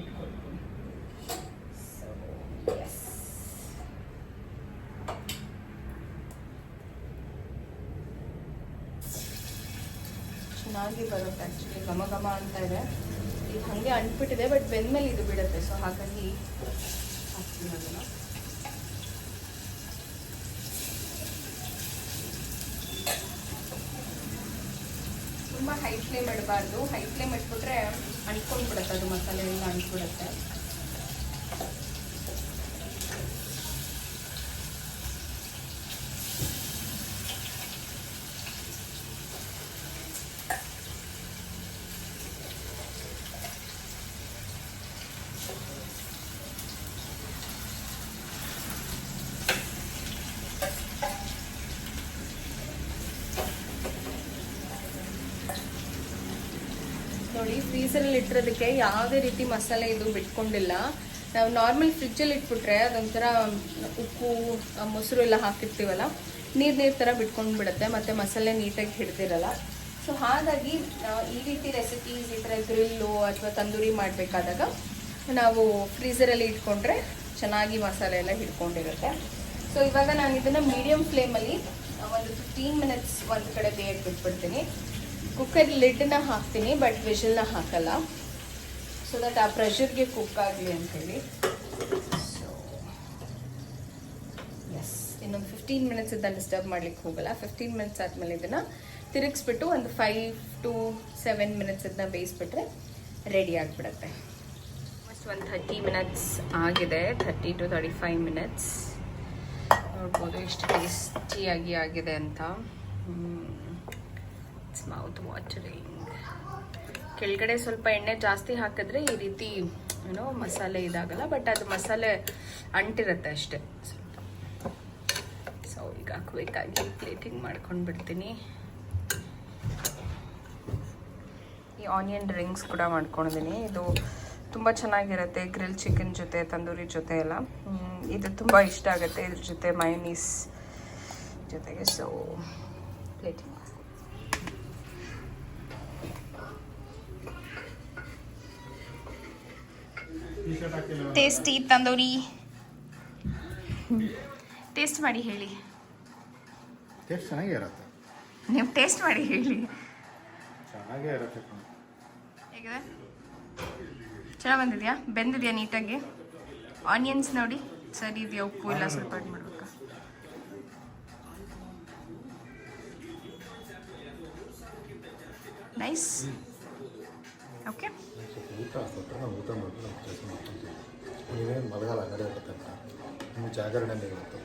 ಇಟ್ಕೊಳ್ತೀನಿ. ಸೊ ಎಸ್, ಚೆನ್ನಾಗಿ ಬರುತ್ತೆ. ಆ್ಯಕ್ಚುಲಿ ಘಮ ಘಮ ಅಂತ ಇದೆ. ಈಗ ಹಾಗೆ ಅಂಟ್ಬಿಟ್ಟಿದೆ, ಬಟ್ ಬೆಂದ್ಮೇಲೆ ಇದು ಬಿಡುತ್ತೆ. ಸೊ ಹಾಗಾಗಿ ಹಾಕ್ತೀನಿ ಅದನ್ನು. ತುಂಬ ಹೈ ಫ್ಲೇಮ್ ಇಡಬಾರ್ದು. ಹೈ ಫ್ಲೇಮ್ ಇಟ್ಬಿಟ್ರೆ ಅಂಟ್ಕೊಂಡ್ಬಿಡುತ್ತೆ, ಅದು ಮಸಾಲೆ ಎಲ್ಲ ಅಂಟ್ಬಿಡುತ್ತೆ. ನೋಡಿ, ಫ್ರೀಸರಲ್ಲಿ ಇಟ್ಟಿರೋದಕ್ಕೆ ಯಾವುದೇ ರೀತಿ ಮಸಾಲೆ ಇದು ಬಿಟ್ಕೊಂಡಿಲ್ಲ. ನಾವು ನಾರ್ಮಲ್ ಫ್ರಿಜ್ಜಲ್ಲಿ ಇಟ್ಬಿಟ್ರೆ ಅದೊಂಥರ ಉಪ್ಪು, ಮೊಸರು ಎಲ್ಲ ಹಾಕಿರ್ತೀವಲ್ಲ, ನೀರು ಥರ ಬಿಟ್ಕೊಂಡು ಬಿಡುತ್ತೆ, ಮತ್ತು ಮಸಾಲೆ ನೀಟಾಗಿ ಹಿಡ್ದಿರಲ್ಲ. ಸೊ ಹಾಗಾಗಿ ಈ ರೀತಿ ರೆಸಿಪೀಸ್, ಈ ಥರ ಗ್ರಿಲ್ಲು ಅಥವಾ ತಂದೂರಿ ಮಾಡಬೇಕಾದಾಗ ನಾವು ಫ್ರೀಸರಲ್ಲಿ ಇಟ್ಕೊಂಡ್ರೆ ಚೆನ್ನಾಗಿ ಮಸಾಲೆ ಎಲ್ಲ ಹಿಡ್ಕೊಂಡಿರುತ್ತೆ. ಸೊ ಇವಾಗ ನಾನು ಇದನ್ನು ಮೀಡಿಯಮ್ ಫ್ಲೇಮಲ್ಲಿ ಒಂದು 15 minutes ಒಂದು ಕಡೆ ಬೇಯಕ್ಕೆ ಬಿಟ್ಬಿಡ್ತೀನಿ. ಕುಕ್ಕರ್ ಲಿಡ್ನ ಹಾಕ್ತೀನಿ, ಬಟ್ ವಿಷಲ್ನ ಹಾಕಲ್ಲ. ಸೊ ದಟ್ ಆ ಪ್ರೆಷರ್ಗೆ ಕುಕ್ ಆಗಲಿ ಅಂಥೇಳಿ. ಸೊ ಎಸ್, ಇನ್ನೊಂದು 15 minutes ಇದನ್ನು ಡಿಸ್ಟರ್ಬ್ ಮಾಡ್ಲಿಕ್ಕೆ ಹೋಗಲ್ಲ. 15 minutes ಆದಮೇಲೆ ಇದನ್ನು ತಿರುಗಿಸ್ಬಿಟ್ಟು ಒಂದು 5 to 7 minutes ಇದನ್ನ ಬೇಯಿಸ್ಬಿಟ್ರೆ ರೆಡಿ ಆಗಿಬಿಡುತ್ತೆ. ಫಸ್ಟ್ ಒಂದು 30 minutes ಆಗಿದೆ, 30 to 35 minutes. ನೋಡ್ಬೋದು ಎಷ್ಟು ಟೇಸ್ಟಿಯಾಗಿ ಆಗಿದೆ ಅಂತ. Mouth watering. ಕೆಳಗಡೆ ಸ್ವಲ್ಪ ಎಣ್ಣೆ ಜಾಸ್ತಿ ಹಾಕಿದ್ರೆ ಈ ರೀತಿ ಏನೋ ಮಸಾಲೆ ಇದಾಗಲ್ಲ, ಬಟ್ ಅದು ಮಸಾಲೆ ಅಂಟಿರುತ್ತೆ ಅಷ್ಟೇ ಸ್ವಲ್ಪ. ಸೊ ಈಗ ಕ್ವಿಕ್ಕಾಗಿ ಪ್ಲೇಟಿಂಗ್ ಮಾಡ್ಕೊಂಡು ಬಿಡ್ತೀನಿ. ಈ ಆನಿಯನ್ ರಿಂಗ್ಸ್ ಕೂಡ ಮಾಡ್ಕೊಂಡಿದ್ದೀನಿ. ಇದು ತುಂಬ ಚೆನ್ನಾಗಿರುತ್ತೆ ಗ್ರಿಲ್ ಚಿಕನ್ ಜೊತೆ, ತಂದೂರಿ ಜೊತೆ ಎಲ್ಲ. ಇದು ತುಂಬ ಇಷ್ಟ ಆಗುತ್ತೆ ಇದ್ರ ಜೊತೆ ಮಯೋನೀಸ್ ಜೊತೆಗೆ. So plating tasty tandoori taste ಮಾಡಿ ಹೇಳಿ. ಟೇಸ್ಟ್ ಚೆನ್ನಾಗಿರುತ್ತೆ. ನೀವು ಟೇಸ್ಟ್ ಮಾಡಿ ಹೇಳಿ. ಚೆನ್ನಾಗೇ ಇರುತ್ತೆ. ಹೇಗಿದೆ? ಚೆನ್ನಾಗಿ ಬಂದಿದೆಯಾ? ಬೆಂದಿದೆಯಾ ನೀಟಾಗಿ? ಆನಿಯನ್ಸ್ ನೋಡಿ ಸರಿ ಇದೆಯಾ? ಉಪ್ಪು ಇಲ್ಲ ಸ್ವಲ್ಪ ಆ್ಯಡ್ ಮಾಡ್ಬೇಕಾ? ನೈಸ್. ಓಕೆ, ಊಟ ಕೊಟ್ಟರೆ ನಾವು ಊಟ ಮಾಡಿಬಿಟ್ಟು ನಾವು ಕೆಲಸ ಮಾಡ್ಕೊತೀವಿ. ನೀವೇನು ಮಲಗಾಲ ಅಂಗಡಿ ಆಗುತ್ತೆ ಅಂತ ನಿಮಗೆ ಜಾಗರಣೆ ಇರುತ್ತೆ.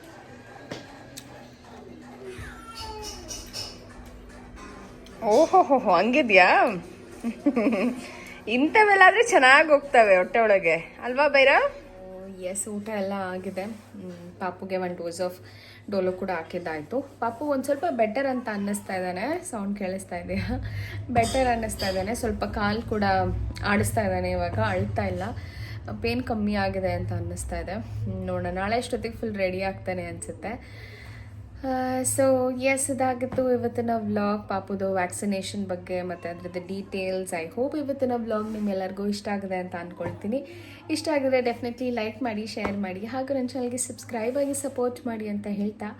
ಓಹೋ ಹಂಗಿದ್ಯಾ? ಇಂಥವೆಲ್ಲಾದರೆ ಚೆನ್ನಾಗಿ ಹೋಗ್ತವೆ ಹೊಟ್ಟೆ ಒಳಗೆ ಅಲ್ವಾ ಬೈರಾ? ಎಸ್, ಊಟ ಎಲ್ಲ ಆಗಿದೆ. ಪಾಪುಗೆ 1 dose ಆಫ್ ಡೋಲೋ ಕೂಡ ಹಾಕಿದ್ದಾಯಿತು. ಪಾಪು ಒಂದು ಸ್ವಲ್ಪ ಬೆಟರ್ ಅಂತ ಅನ್ನಿಸ್ತಾ ಇದ್ದಾನೆ. ಸೌಂಡ್ ಕೇಳಿಸ್ತಾ ಇದೆಯಾ? ಬೆಟರ್ ಅನ್ನಿಸ್ತಾ ಇದ್ದಾನೆ. ಸ್ವಲ್ಪ ಕಾಲು ಕೂಡ ಆಡಿಸ್ತಾ ಇದ್ದಾನೆ ಇವಾಗ, ಅಳ್ತಾ ಇಲ್ಲ. ಪೇನ್ ಕಮ್ಮಿ ಆಗಿದೆ ಅಂತ ಅನ್ನಿಸ್ತಾ ಇದೆ. ನೋಡೋಣ, ನಾಳೆ ಅಷ್ಟೊತ್ತಿಗೆ ಫುಲ್ ರೆಡಿ ಆಗ್ತಾನೆ ಅನಿಸುತ್ತೆ. ಸೊ ಎಸ್ ಇದಾಗಿತ್ತು ಇವತ್ತಿನ ವ್ಲಾಗ್ ಪಾಪುದು ವ್ಯಾಕ್ಸಿನೇಷನ್ ಬಗ್ಗೆ ಮತ್ತು ಅದರದ್ದು ಡೀಟೇಲ್ಸ್. ಐ ಹೋಪ್ ಇವತ್ತಿನ ವ್ಲಾಗ್ ನಿಮ್ಮೆಲ್ಲರಿಗೂ ಇಷ್ಟ ಆಗಿದೆ ಅಂತ ಅಂದ್ಕೊಳ್ತೀನಿ. ಇಷ್ಟ ಆಗಿದ್ರೆ ಡೆಫಿನೆಟ್ಲಿ ಲೈಕ್ ಮಾಡಿ, ಶೇರ್ ಮಾಡಿ, ಹಾಗೂ ನನ್ನ ಚಾನಲ್ಗೆ ಸಬ್ಸ್ಕ್ರೈಬ್ ಆಗಿ ಸಪೋರ್ಟ್ ಮಾಡಿ ಅಂತ ಹೇಳ್ತಾ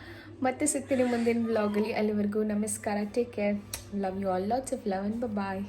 ಮತ್ತೆ ಸಿಗ್ತೀನಿ ಮುಂದಿನ ವ್ಲಾಗಲ್ಲಿ. ಅಲ್ಲಿವರೆಗೂ ನಮಸ್ಕಾರ, take care, love you all, lots of love and bye.